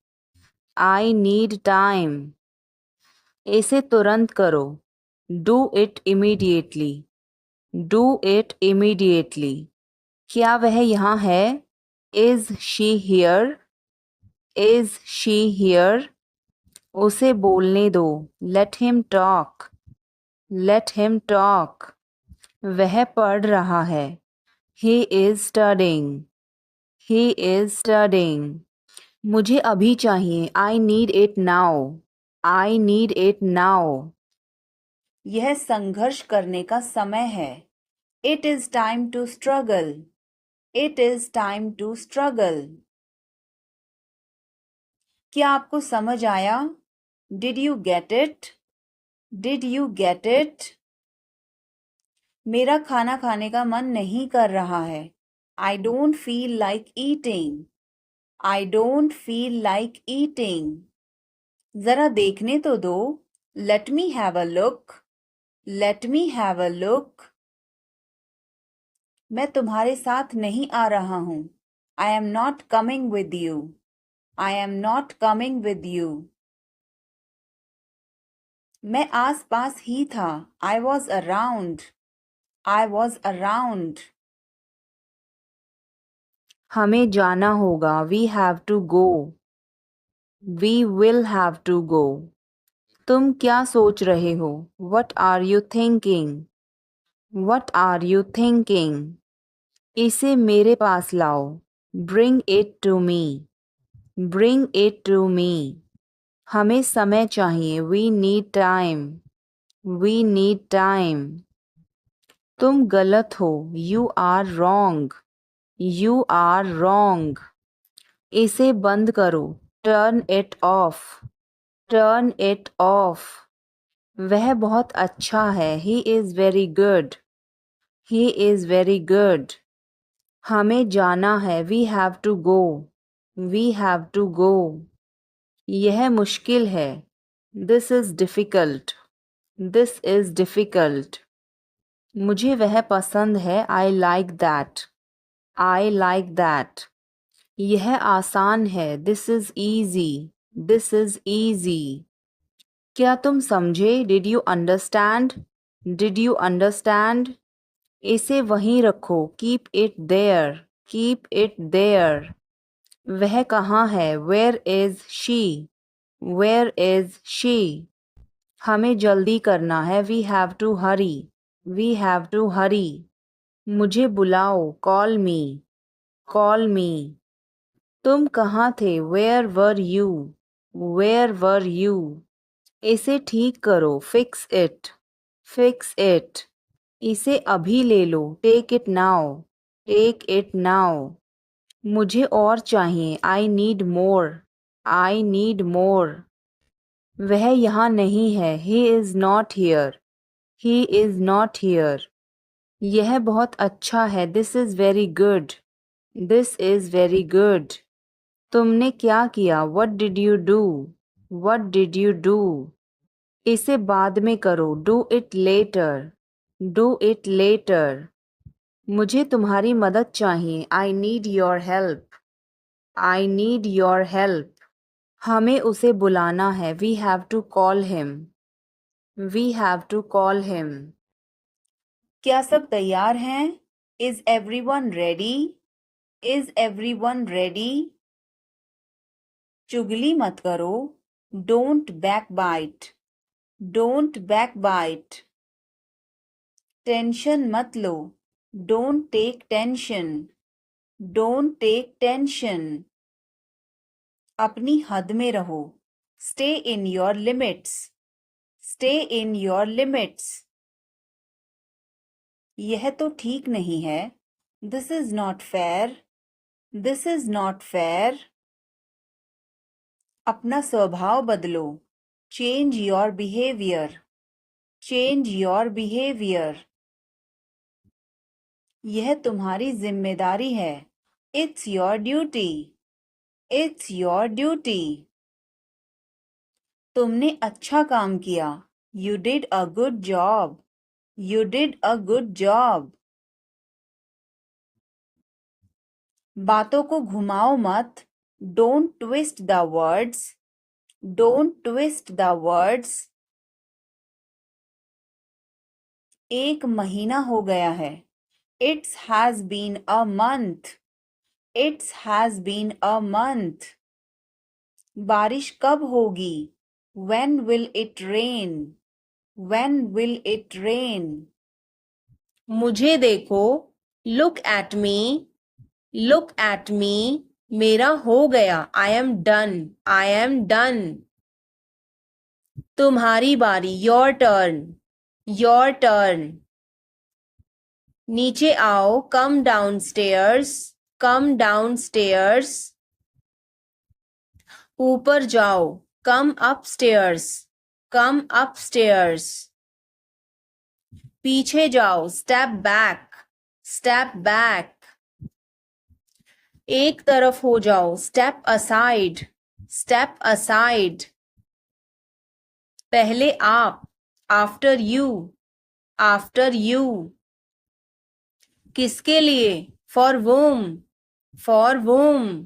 I need time. इसे तुरंत करो। Do it immediately. Do it immediately. क्या वह यहाँ है? Is she here? Is she here? उसे बोलने दो। Let him talk. Let him talk. वह पढ़ रहा है। He is studying. He is studying. मुझे अभी चाहिए। I need it now. I need it now. यह संघर्ष करने का समय है। It is time to struggle. It is time to struggle. क्या आपको समझ आया? Did you get it? Did you get it? मेरा खाना खाने का मन नहीं कर रहा है। I don't feel like eating. I don't feel like eating. जरा देखने तो दो। Let me have a look. Let me have a look. मैं तुम्हारे साथ नहीं आ रहा हूं। I am not coming with you. I am not coming with you. मैं आस पास ही था। आई was around. I was around. हमें जाना होगा। We have to go. We will have to go. तुम क्या सोच रहे हो? What are you thinking? What are you thinking? इसे मेरे पास लाओ। Bring it to me. Bring it to me. हमें समय चाहिए। We need time. We need time. तुम गलत हो। You are wrong. You are wrong. इसे बंद करो। Turn it off. Turn it off. वह बहुत अच्छा है। He is very good. He is very good. हमें जाना है। We have to go. We have to go. यह मुश्किल है। This is difficult. This is difficult. मुझे वह पसंद है। I like that. I like that. यह आसान है। This is easy. This is easy. क्या तुम समझे? Did you understand? Did you understand? इसे वहीं रखो। Keep it there. Keep it there. वह कहाँ है? Where is she? Where is she? हमें जल्दी करना है। We have to hurry. We have to hurry. मुझे बुलाओ। Call me. Call me. तुम कहाँ थे? Where were you? Where were you? इसे ठीक करो। Fix it. Fix it. इसे अभी ले लो। Take it now. Take it now. मुझे और चाहिए। I need more. I need more. वह यहाँ नहीं है। He is not here. He is not here. यह बहुत अच्छा है। This is very good. This is very good. तुमने क्या किया? What did you do? What did you do? इसे बाद में करो। Do it later. Do it later. मुझे तुम्हारी मदद चाहिए। I need your help. I need your help. हमें उसे बुलाना है। We have to call him. We have to call him. क्या सब तैयार हैं? Is everyone ready? Is everyone ready? चुगली मत करो। Don't backbite. Don't backbite. Tension मत लो। Don't take tension. Don't take tension. अपनी हद में रहो। Stay in your limits. Stay in your limits. यह तो ठीक नहीं है। This is not fair. This is not fair. अपना स्वभाव बदलो। Change your behaviour. Change your behaviour. यह तुम्हारी जिम्मेदारी है। It's your duty. It's your duty. तुमने अच्छा काम किया. You did a good job. You did a good job. बातों को घुमाओ मत. Don't twist the words. Don't twist the words. एक महीना हो गया है. It has been a month. It has been a month. बारिश कब होगी? When will it rain? When will it rain? मुझे देखो. Look at me. Look at me. मेरा हो गया. I am done. I am done. तुम्हारी बारी. Your turn. Your turn. नीचे आओ. Come downstairs. Come downstairs. ऊपर जाओ. Come upstairs. Come upstairs. पीछे जाओ. Step back. Step back. एक तरफ हो जाओ. Step aside. Step aside. पहले आप. After you. After you. किसके लिए? For whom. For whom.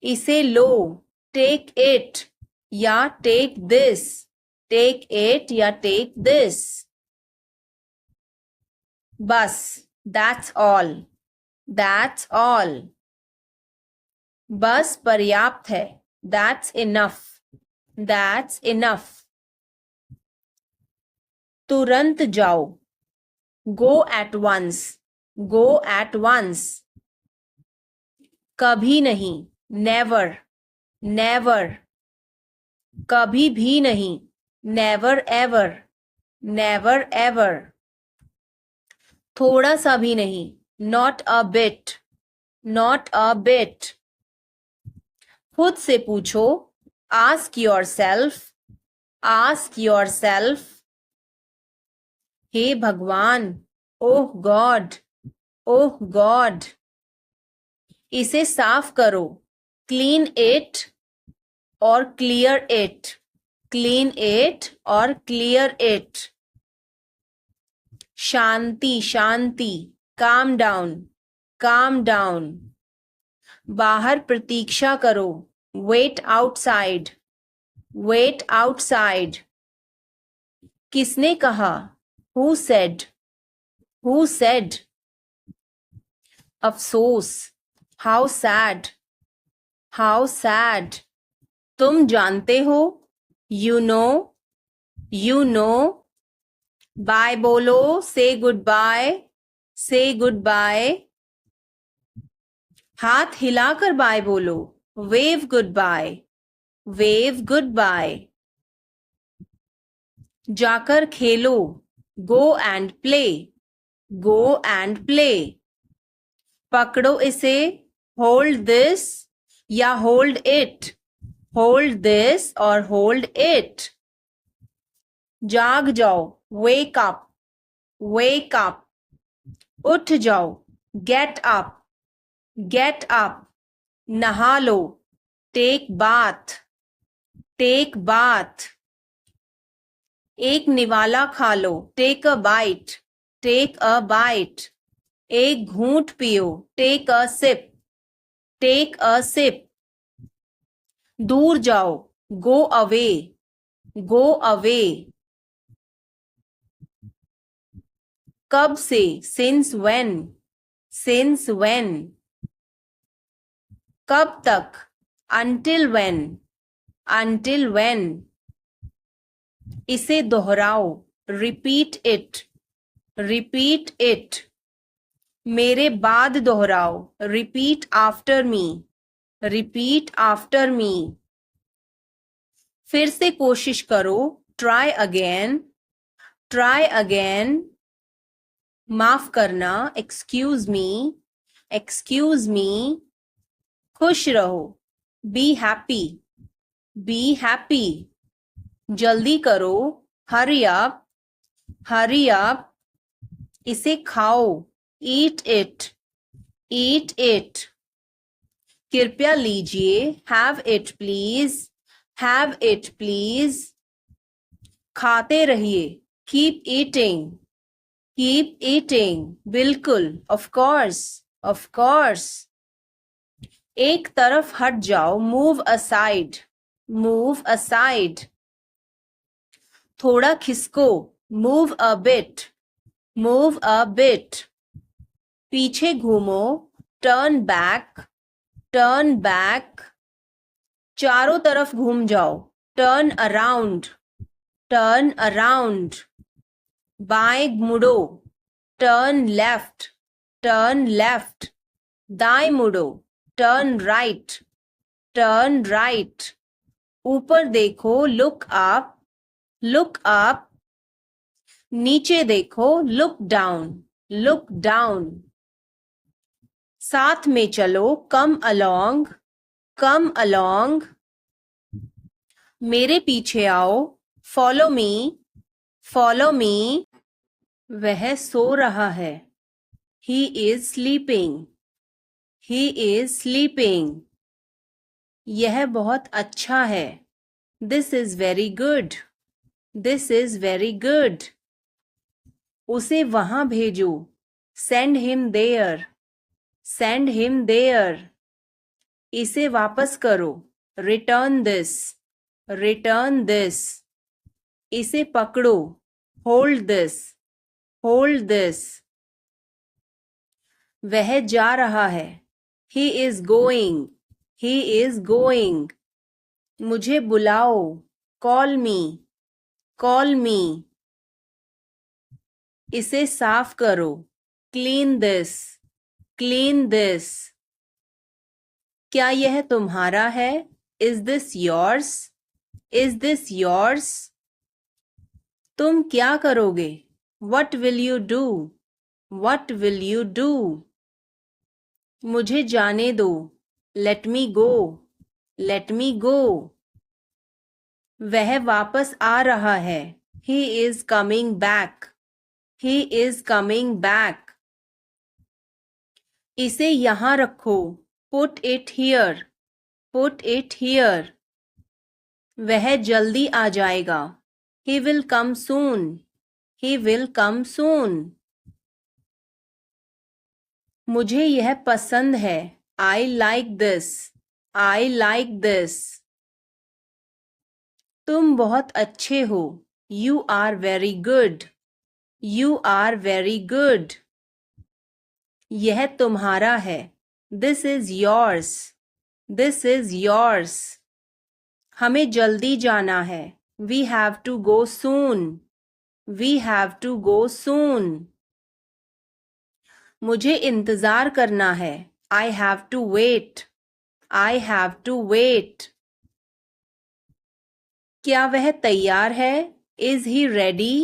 इसे लो. Take it. या take this. Take it या take this. बस. That's all. That's all. बस पर्याप्त है. That's enough. That's enough. तुरंत जाओ. Go at once. Go at once. कभी नहीं. Never. Never. कभी भी नहीं. Never ever. Never ever. थोड़ा सा भी नहीं. Not a bit. Not a bit. खुद से पूछो. Ask yourself. Ask yourself. हे भगवान. Oh God. Oh God. इसे साफ करो. Clean it और clear it. Clean it और clear it. Shanti. Shanti. Calm down. Calm down. बाहर प्रतीक्षा करो. Wait outside. Wait outside. किसने कहा? Who said? Who said? अफसोस. How sad. How sad. तुम जानते हो. You know. You know. Bye बोलो. Say goodbye. Say goodbye. हाथ हिलाकर बाय बोलो. Wave goodbye. Wave goodbye. जाकर खेलो. Go and play. Go and play. पकड़ो इसे. Hold this या hold it. Hold this और hold it. जाग जाओ. Wake up. Wake up. उठ जाओ. Get up. Get up. नहा लो. Take bath. Take bath. एक निवाला खा लो. Take a bite. Take a bite. एक घूंट पियो. Take a sip. Take a sip. दूर जाओ. Go away. Go away. कब से? Since when? Since when? कब तक? Until when? Until when? इसे दोहराओ. Repeat it. Repeat it. मेरे बाद दोहराओ. Repeat after me. Repeat after me. फिर से कोशिश करो. Try again. Try again. माफ करना. Excuse me. Excuse me. खुश रहो. Be happy. Be happy. जल्दी करो. Hurry up. Hurry up. इसे खाओ. Eat it. Eat it. कृपया लीजिए, have it please, have it please. खाते रहिए, कीप ईटिंग, कीप ईटिंग। बिल्कुल, ऑफ कोर्स, ऑफ कोर्स। एक तरफ हट जाओ, मूव असाइड, मूव असाइड। थोड़ा खिसको, move a bit, move a bit. पीछे घूमो, टर्न बैक, टर्न बैक। चारों तरफ घूम जाओ, टर्न अराउंड, टर्न अराउंड। बाएं मुड़ो, टर्न लेफ्ट, टर्न लेफ्ट। दाएं मुड़ो, टर्न राइट, टर्न राइट। ऊपर देखो, लुक अप, लुक अप। नीचे देखो, लुक डाउन, लुक डाउन। साथ में चलो, कम अलोंग, कम अलोंग। मेरे पीछे आओ, फॉलो मी, फॉलो मी। वह सो रहा है, he is sleeping, he is sleeping. यह बहुत अच्छा है, this is very good, this is very good. उसे वहां भेजो, send him there, send him there. इसे वापस करो, रिटर्न दिस, रिटर्न दिस। इसे पकड़ो, होल्ड दिस, होल्ड दिस। वह जा रहा है, he is going, he is going. मुझे बुलाओ, कॉल मी, कॉल मी। इसे साफ करो, क्लीन दिस, क्लीन दिस। क्या यह तुम्हारा है, is this yours, is this yours. तुम क्या करोगे, what will you do, what will you do. मुझे जाने दो, लेट मी गो, लेट मी गो। वह वापस आ रहा है, he is coming back, he is coming back. इसे यहां रखो, put it here, put it here. वह जल्दी आ जाएगा, he will come soon, he will come सून। मुझे यह पसंद है, I like this, I like this. तुम बहुत अच्छे हो, you are very good, you are very good. यह तुम्हारा है, this is yours, this is yours. हमें जल्दी जाना है, we have to go soon, we have to go soon. मुझे इंतजार करना है, I have to wait, I have to wait. क्या वह तैयार है, is he ready,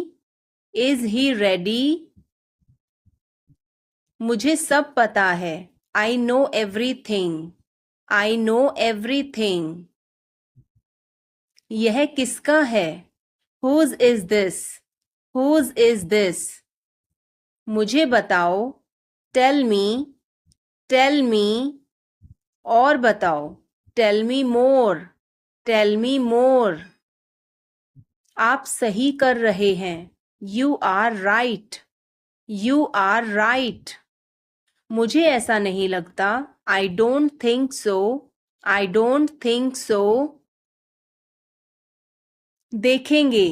is he ready. मुझे सब पता है, I know everything, I know everything. यह किसका है, whose is this, whose is this. मुझे बताओ, टेल मी, टेल मी। और बताओ, टेल मी मोर, टेल मी मोर। आप सही कर रहे हैं, you are right, you are right. मुझे ऐसा नहीं लगता, I don't think so, I don't think so. देखेंगे,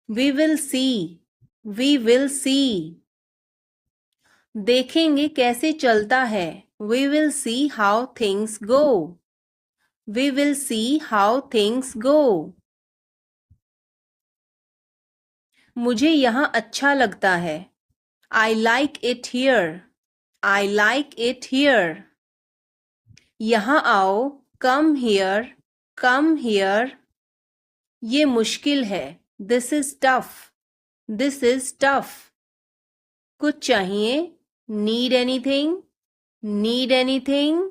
we will see, we will see. देखेंगे कैसे चलता है, we will see how things go, we will see how things go. मुझे यहाँ अच्छा लगता है, I like it here, I like it here. यहाँ आओ, कम हियर, कम हियर। ये मुश्किल है, this is tough, this is tough. कुछ चाहिए, नीड एनीथिंग, नीड एनीथिंग।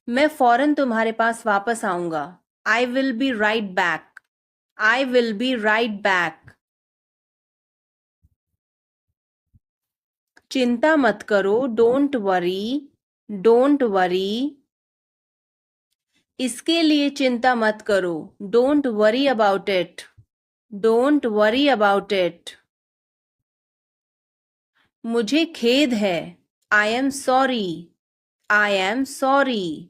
मैं फौरन तुम्हारे पास वापस आऊंगा, I will be right back, I will be right back. चिंता मत करो, डोंट वरी, डोंट वरी। इसके लिए चिंता मत करो. Don't worry about it. Don't worry about it. मुझे खेद है. I am sorry. I am sorry.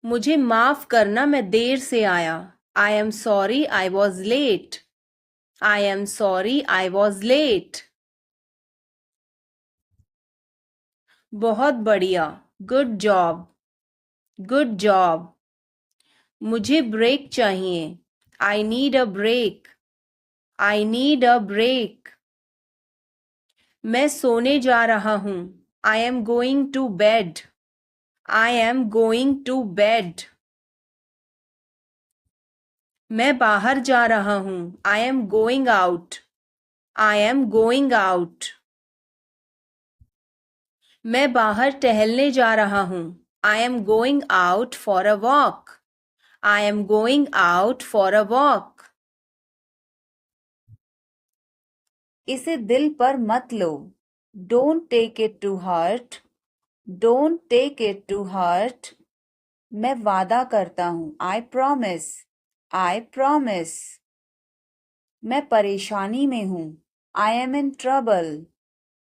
मुझे माफ करना, मैं देर से आया. I am sorry I was late. I am sorry I was late. बहुत बढ़िया. Good job. Good job. मुझे ब्रेक चाहिए. I need a break. I need a break. मैं सोने जा रहा हूँ. I am going to bed. I am going to bed. मैं बाहर जा रहा हूँ. I am going out. I am going out. मैं बाहर टहलने जा रहा हूँ. I am going out for a walk. I am going out for a walk. इसे दिल पर मत लो. Don't take it to heart. Don't take it to heart. मैं वादा करता हूँ. I promise. I promise. मैं परेशानी में हूँ. I am in trouble.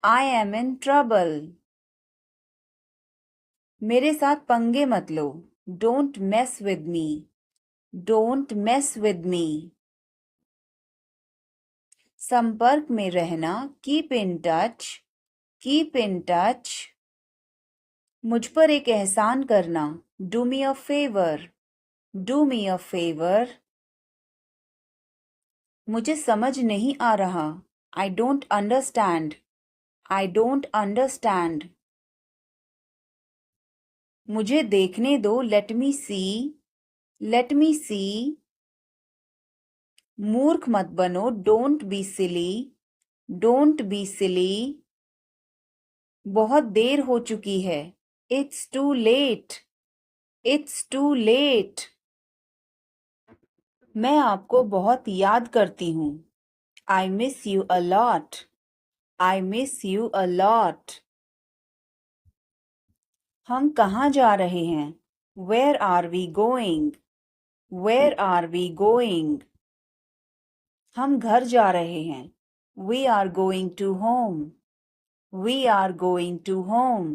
I am in trouble. मेरे साथ पंगे मत लो. Don't mess with me. Don't mess with me. संपर्क में रहना. Keep in touch. Keep in touch. मुझ पर एक एहसान करना. Do me a favor. Do me a favor. मुझे समझ नहीं आ रहा. I don't understand. I don't understand. मुझे देखने दो. Let me see. Let me see. मूर्ख मत बनो. Don't be silly. Don't be silly. बहुत देर हो चुकी है. It's too late. It's too late. मैं आपको बहुत याद करती हूँ. I miss you a lot. I miss you a lot. हम कहाँ जा रहे हैं? Where are we going? Where are we going? हम घर जा रहे हैं. We are going to home. We are going to home.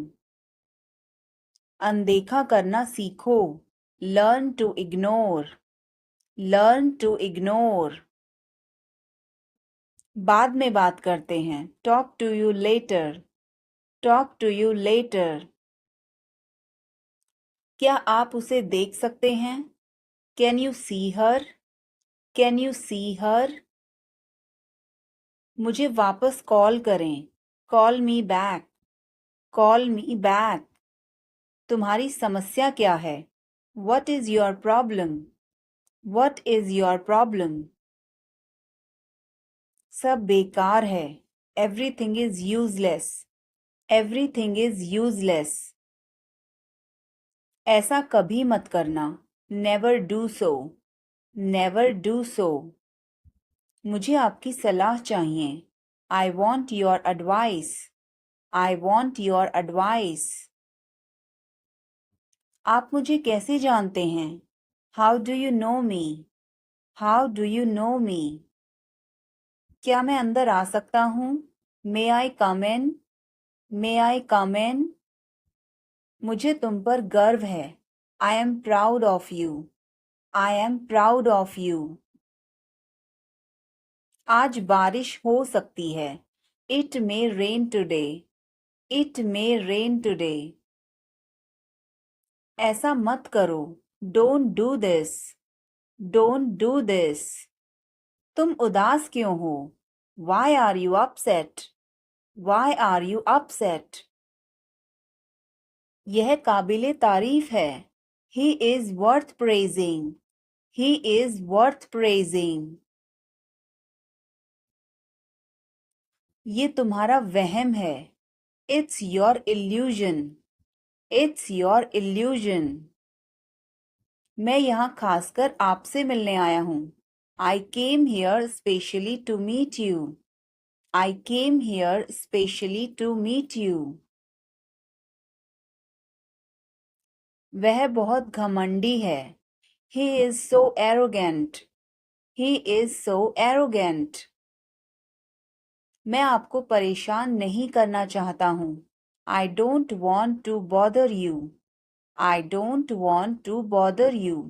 अनदेखा करना सीखो. Learn to ignore. Learn to ignore. बाद में बात करते हैं. Talk to you later. Talk to you later. क्या आप उसे देख सकते हैं? Can you see her? Can you see her? मुझे वापस कॉल करें. Call me back. Call me back. तुम्हारी समस्या क्या है? What is your problem? What is your problem? सब बेकार है. Everything is useless. Everything is useless. ऐसा कभी मत करना. Never do so. Never do so. मुझे आपकी सलाह चाहिए. I want your advice. I want your advice. आप मुझे कैसे जानते हैं? How do you know me? How do you know me? क्या मैं अंदर आ सकता हूँ? May I come in? May I come in? मुझे तुम पर गर्व है. I am proud of you. I am proud of you. आज बारिश हो सकती है. It may rain today. It may rain today. ऐसा मत करो. Don't do this. Don't do this. तुम उदास क्यों हो? Why are you upset? Why are you upset? यह काबिले तारीफ है. He is worth praising. He is worth praising. ये तुम्हारा वहम है. It's your illusion. It's your illusion. मैं यहाँ खासकर आपसे मिलने आया हूँ. I came here specially to meet you. I came here specially to meet you. वह बहुत घमंडी है. He is so arrogant. He is so arrogant. मैं आपको परेशान नहीं करना चाहता हूँ. I don't want to bother you. I don't want to bother you.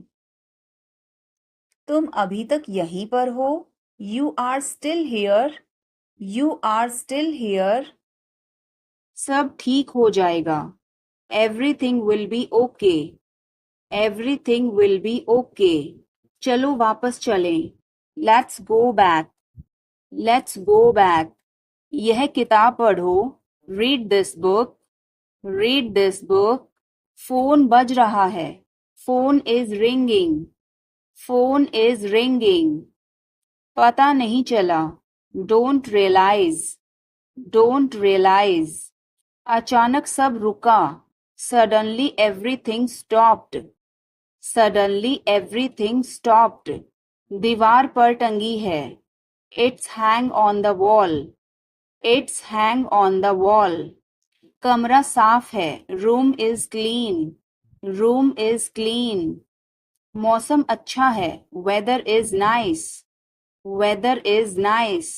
तुम अभी तक यहीं पर हो? You are still here. You are still here. सब ठीक हो जाएगा. Everything will be okay. Everything will be okay. चलो वापस चलें. Let's go back. Let's go back. यह किताब पढ़ो. Read this book. Read this book. Phone बज रहा है. Phone is ringing. Phone is ringing. पता नहीं चला. Don't realize. Don't realize. अचानक सब रुका. Suddenly everything stopped. Suddenly everything stopped. दीवार पर टंगी है. It's hang on the wall. It's hang on the wall. कमरा साफ है. Room is clean. Room is clean. मौसम अच्छा है. Weather is nice. Weather is nice.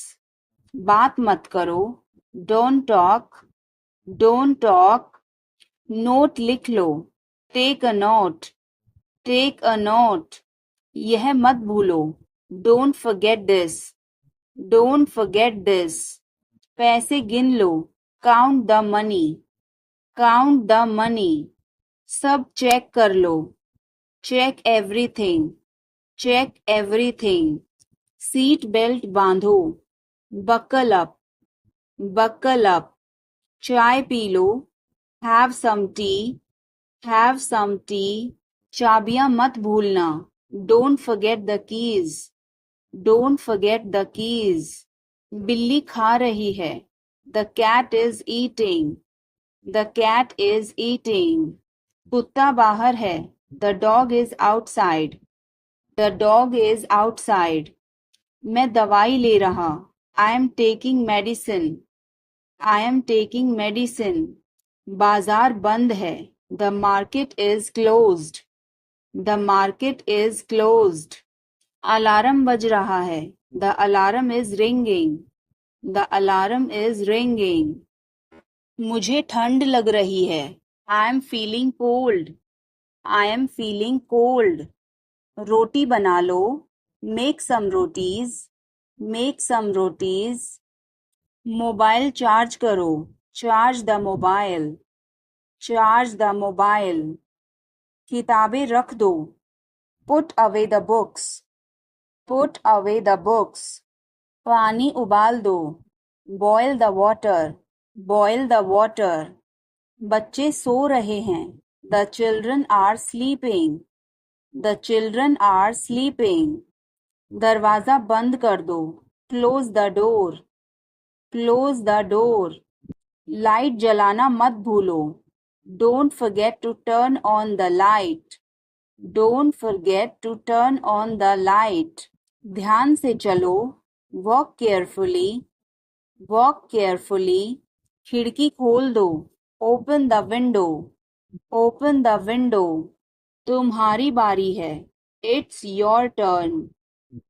बात मत करो. Don't talk. Don't talk. Note लिख लो. Take a note. Take a note. यह मत भूलो. Don't forget this. Don't forget this. पैसे गिन लो. Count the money. Count the money. सब चेक कर लो. Check everything. Check everything. Seat belt बांधो. Buckle up. Buckle up. चाय पी लो. Have some tea. Have some tea. चाबियां मत भूलना. Don't forget the keys. Don't forget the keys. बिल्ली खा रही है. The cat is eating. The cat is eating. कुत्ता बाहर है. The dog is outside. The dog is outside. मैं दवाई ले रहा. I am taking medicine. I am taking medicine. बाजार बंद है. The market is closed. The market is closed. Alarm बज रहा है. The alarm is ringing. The alarm is ringing. मुझे ठंड लग रही है. I am feeling cold. I am feeling cold. रोटी बना लो. Make some rotis. Make some rotis. Mobile charge करो. Charge the mobile. Charge the mobile. किताबें रख दो. Put away the books. Put away the books. पानी उबाल दो. Boil the water. Boil the water. बच्चे सो रहे हैं. The children are sleeping. The children are sleeping. दरवाजा बंद कर दो. Close the door. Close the door. Light जलाना मत भूलो. Don't forget to turn on the light. Don't forget to turn on the light. ध्यान से चलो. Walk carefully. Walk carefully. खिड़की खोल दो. Open the window. Open the window. तुम्हारी बारी है. It's your turn.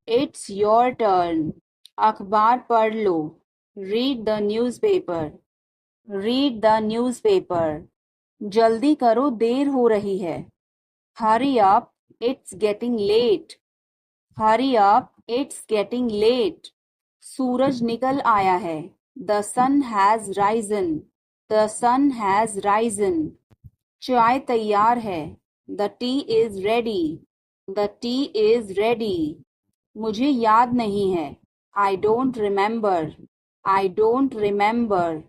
It's your turn. अखबार पढ़ लो. Read the newspaper. Read the newspaper. जल्दी करो. देर हो रही है. Hurry up. It's getting late. Hurry up. It's getting late. सूरज निकल आया है. The sun has risen. The sun has risen. चाय तैयार है. The tea is ready. The tea is ready. मुझे याद नहीं है. I don't remember. I don't remember.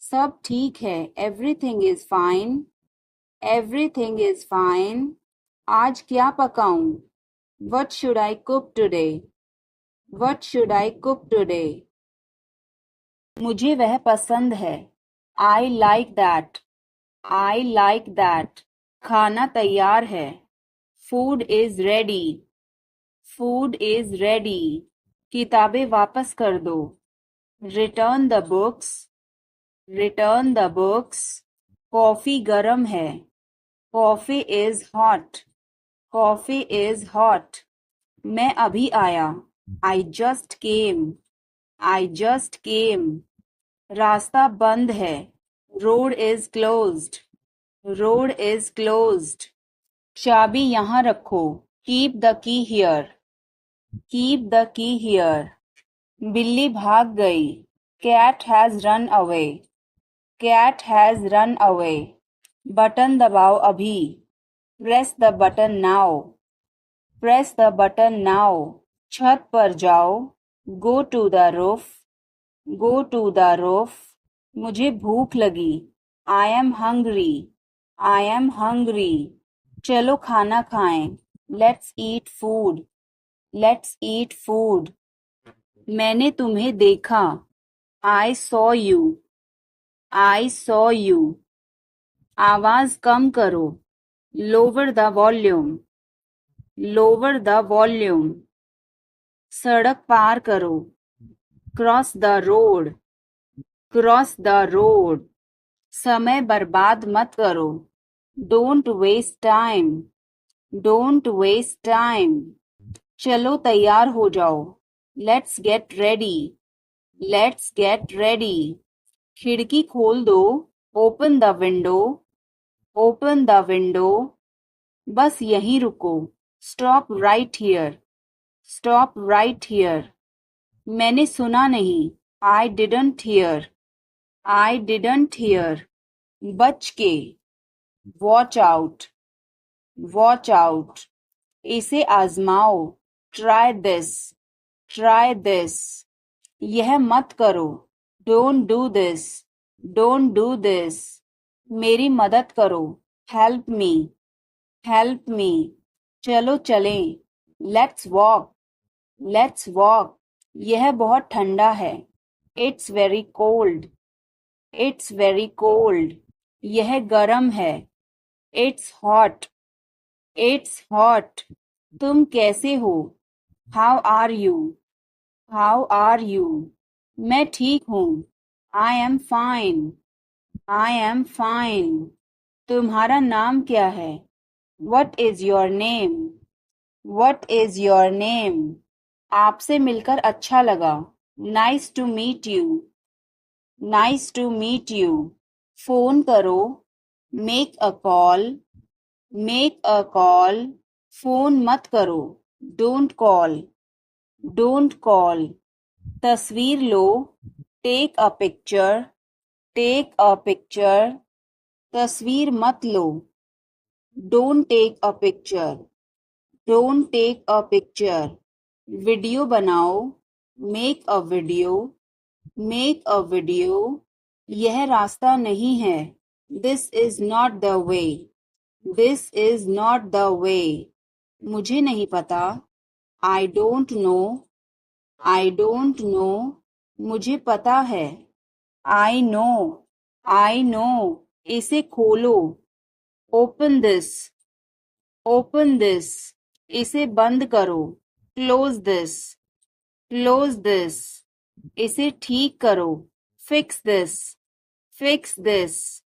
सब ठीक है. Everything is fine. Everything is fine. आज क्या पकाऊं? What should I cook today? What should I cook today? मुझे वह पसंद है. I like that. I like that. खाना तैयार है. Food is ready. Food is ready. किताबें वापस कर दो. Return the books. Return the books. Coffee गरम है. Coffee is hot. Coffee is hot. मैं अभी आया. I just came. I just came. रास्ता बंद है. Road is closed. Road is closed. चाबी यहाँ रखो. Keep the key here. Keep the key here. बिल्ली भाग गई. Cat has run away. Cat has run away. Button दबाओ अभी. Press the button now. Press the button now. छत पर जाओ. Go to the roof. Go to the roof. मुझे भूख लगी. I am hungry. I am hungry. चलो खाना खाएं. Let's eat food. Let's eat food. मैंने तुम्हें देखा. I saw you. I saw you. आवाज कम करो. Lower the volume. Lower the volume. सड़क पार करो. Cross the road. Cross the road. समय बर्बाद मत करो. Don't waste time. Don't waste time. चलो तैयार हो जाओ. Let's get ready. Let's get ready. खिड़की खोल दो. Open the window. Open the window. बस यहीं रुको. Stop right here. Stop right here. मैंने सुना नहीं. I didn't hear. I didn't hear. बच के. Watch out. Watch out. इसे आजमाओ. Try this. Try this. यह मत करो. Don't do this. Don't do this. मेरी मदद करो. Help me. Help me. चलो चलें. Let's walk. Let's walk. यह बहुत ठंडा है. It's very cold. It's very cold. यह गर्म है. It's hot. It's hot. तुम कैसे हो? How are you? How are you? मैं ठीक हूँ. I am fine. I am fine. तुम्हारा नाम क्या है? What is your name? What is your name? आपसे मिलकर अच्छा लगा. Nice to meet you. Nice to meet you. Phone करो. Make a call. Make a call. Phone मत करो. Don't call. Don't call. तस्वीर लो. Take a picture. Take a picture. तस्वीर मत लो. Don't take a picture. Don't take a picture. Video बनाओ. Make a video. Make a video. यह रास्ता नहीं है. This is not the way. This is not the way. मुझे नहीं पता. I don't know. I don't know. मुझे पता है. I know. I know. इसे खोलो. Open this. Open this. इसे बंद करो. Close this. Close this. इसे ठीक करो. Fix this. Fix this.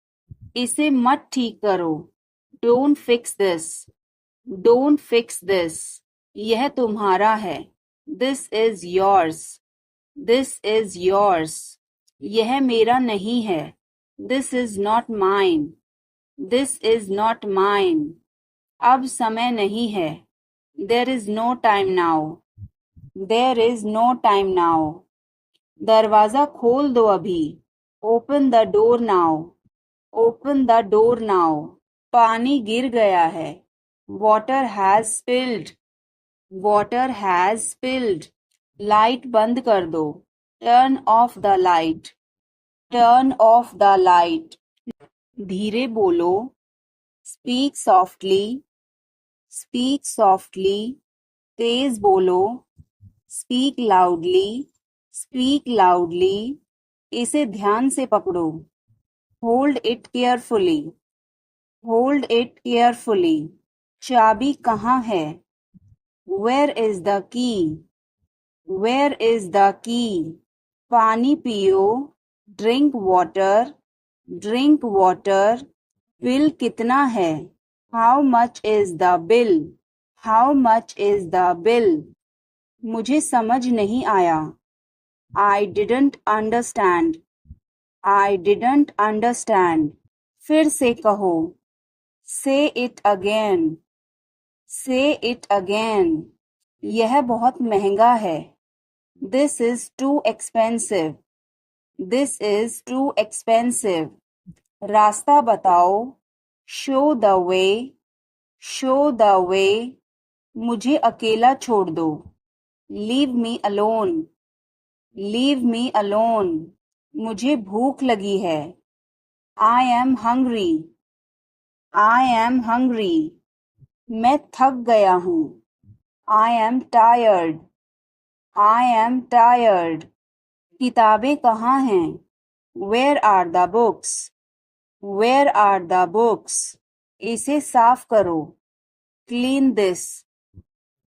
इसे मत ठीक करो. Don't fix this. Don't fix this. यह तुम्हारा है. This is yours. This is yours. यह मेरा नहीं है. This is not mine. This is not mine. अब समय नहीं है. There is no time now. There is no time now. दरवाजा खोल दो अभी. Open the door now. Open the door now. पानी गिर गया है. Water has spilled. Water has spilled. Light बंद कर दो. Turn off the light. Turn off the light. धीरे बोलो. Speak softly. Speak softly. तेज बोलो. Speak loudly. Speak loudly. इसे ध्यान से पकड़ो. Hold it carefully. Hold it carefully. चाबी कहाँ है? Where is the key? Where is the key? पानी पियो. Drink water. Drink water. Bill कितना है? How much is the bill? How much is the bill? मुझे समझ नहीं आया. I didn't understand. I didn't understand. फिर से कहो. Say it again. Say it again. यह बहुत महंगा है. This is too expensive. This is too expensive. रास्ता बताओ. Show the way. Show the way. मुझे अकेला छोड़ दो. Leave me alone. Leave me alone. मुझे भूख लगी है. I am hungry. I am hungry. मैं थक गया हूँ. I am tired. I am tired. किताबें कहाँ हैं? Where are the books? Where are the books? इसे साफ करो. Clean this.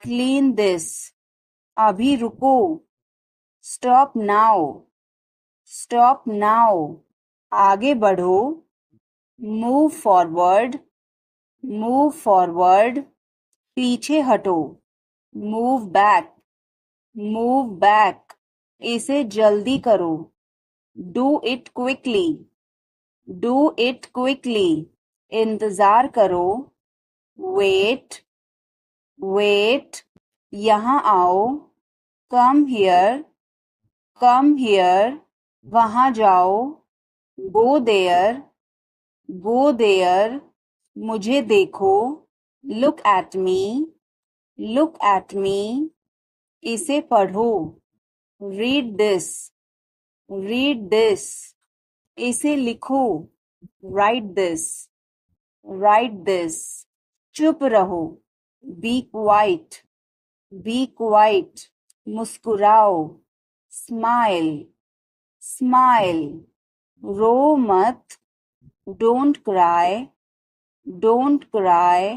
Clean this. अभी रुको. Stop now. Stop now. आगे बढ़ो. Move forward. Move forward. पीछे हटो. Move back. Move back. इसे जल्दी करो. Do it quickly. Do it quickly. इंतजार करो. Wait. Wait. यहाँ आओ. Come here. Come here. वहाँ जाओ. Go there. Go there. मुझे देखो. Look at me. Look at me. इसे पढ़ो. Read this. Read this. इसे लिखो. Write this. Write this. चुप रहो. Be quiet. Be quiet. मुस्कुराओ. Smile. Smile. रो मत. Don't cry. Don't cry.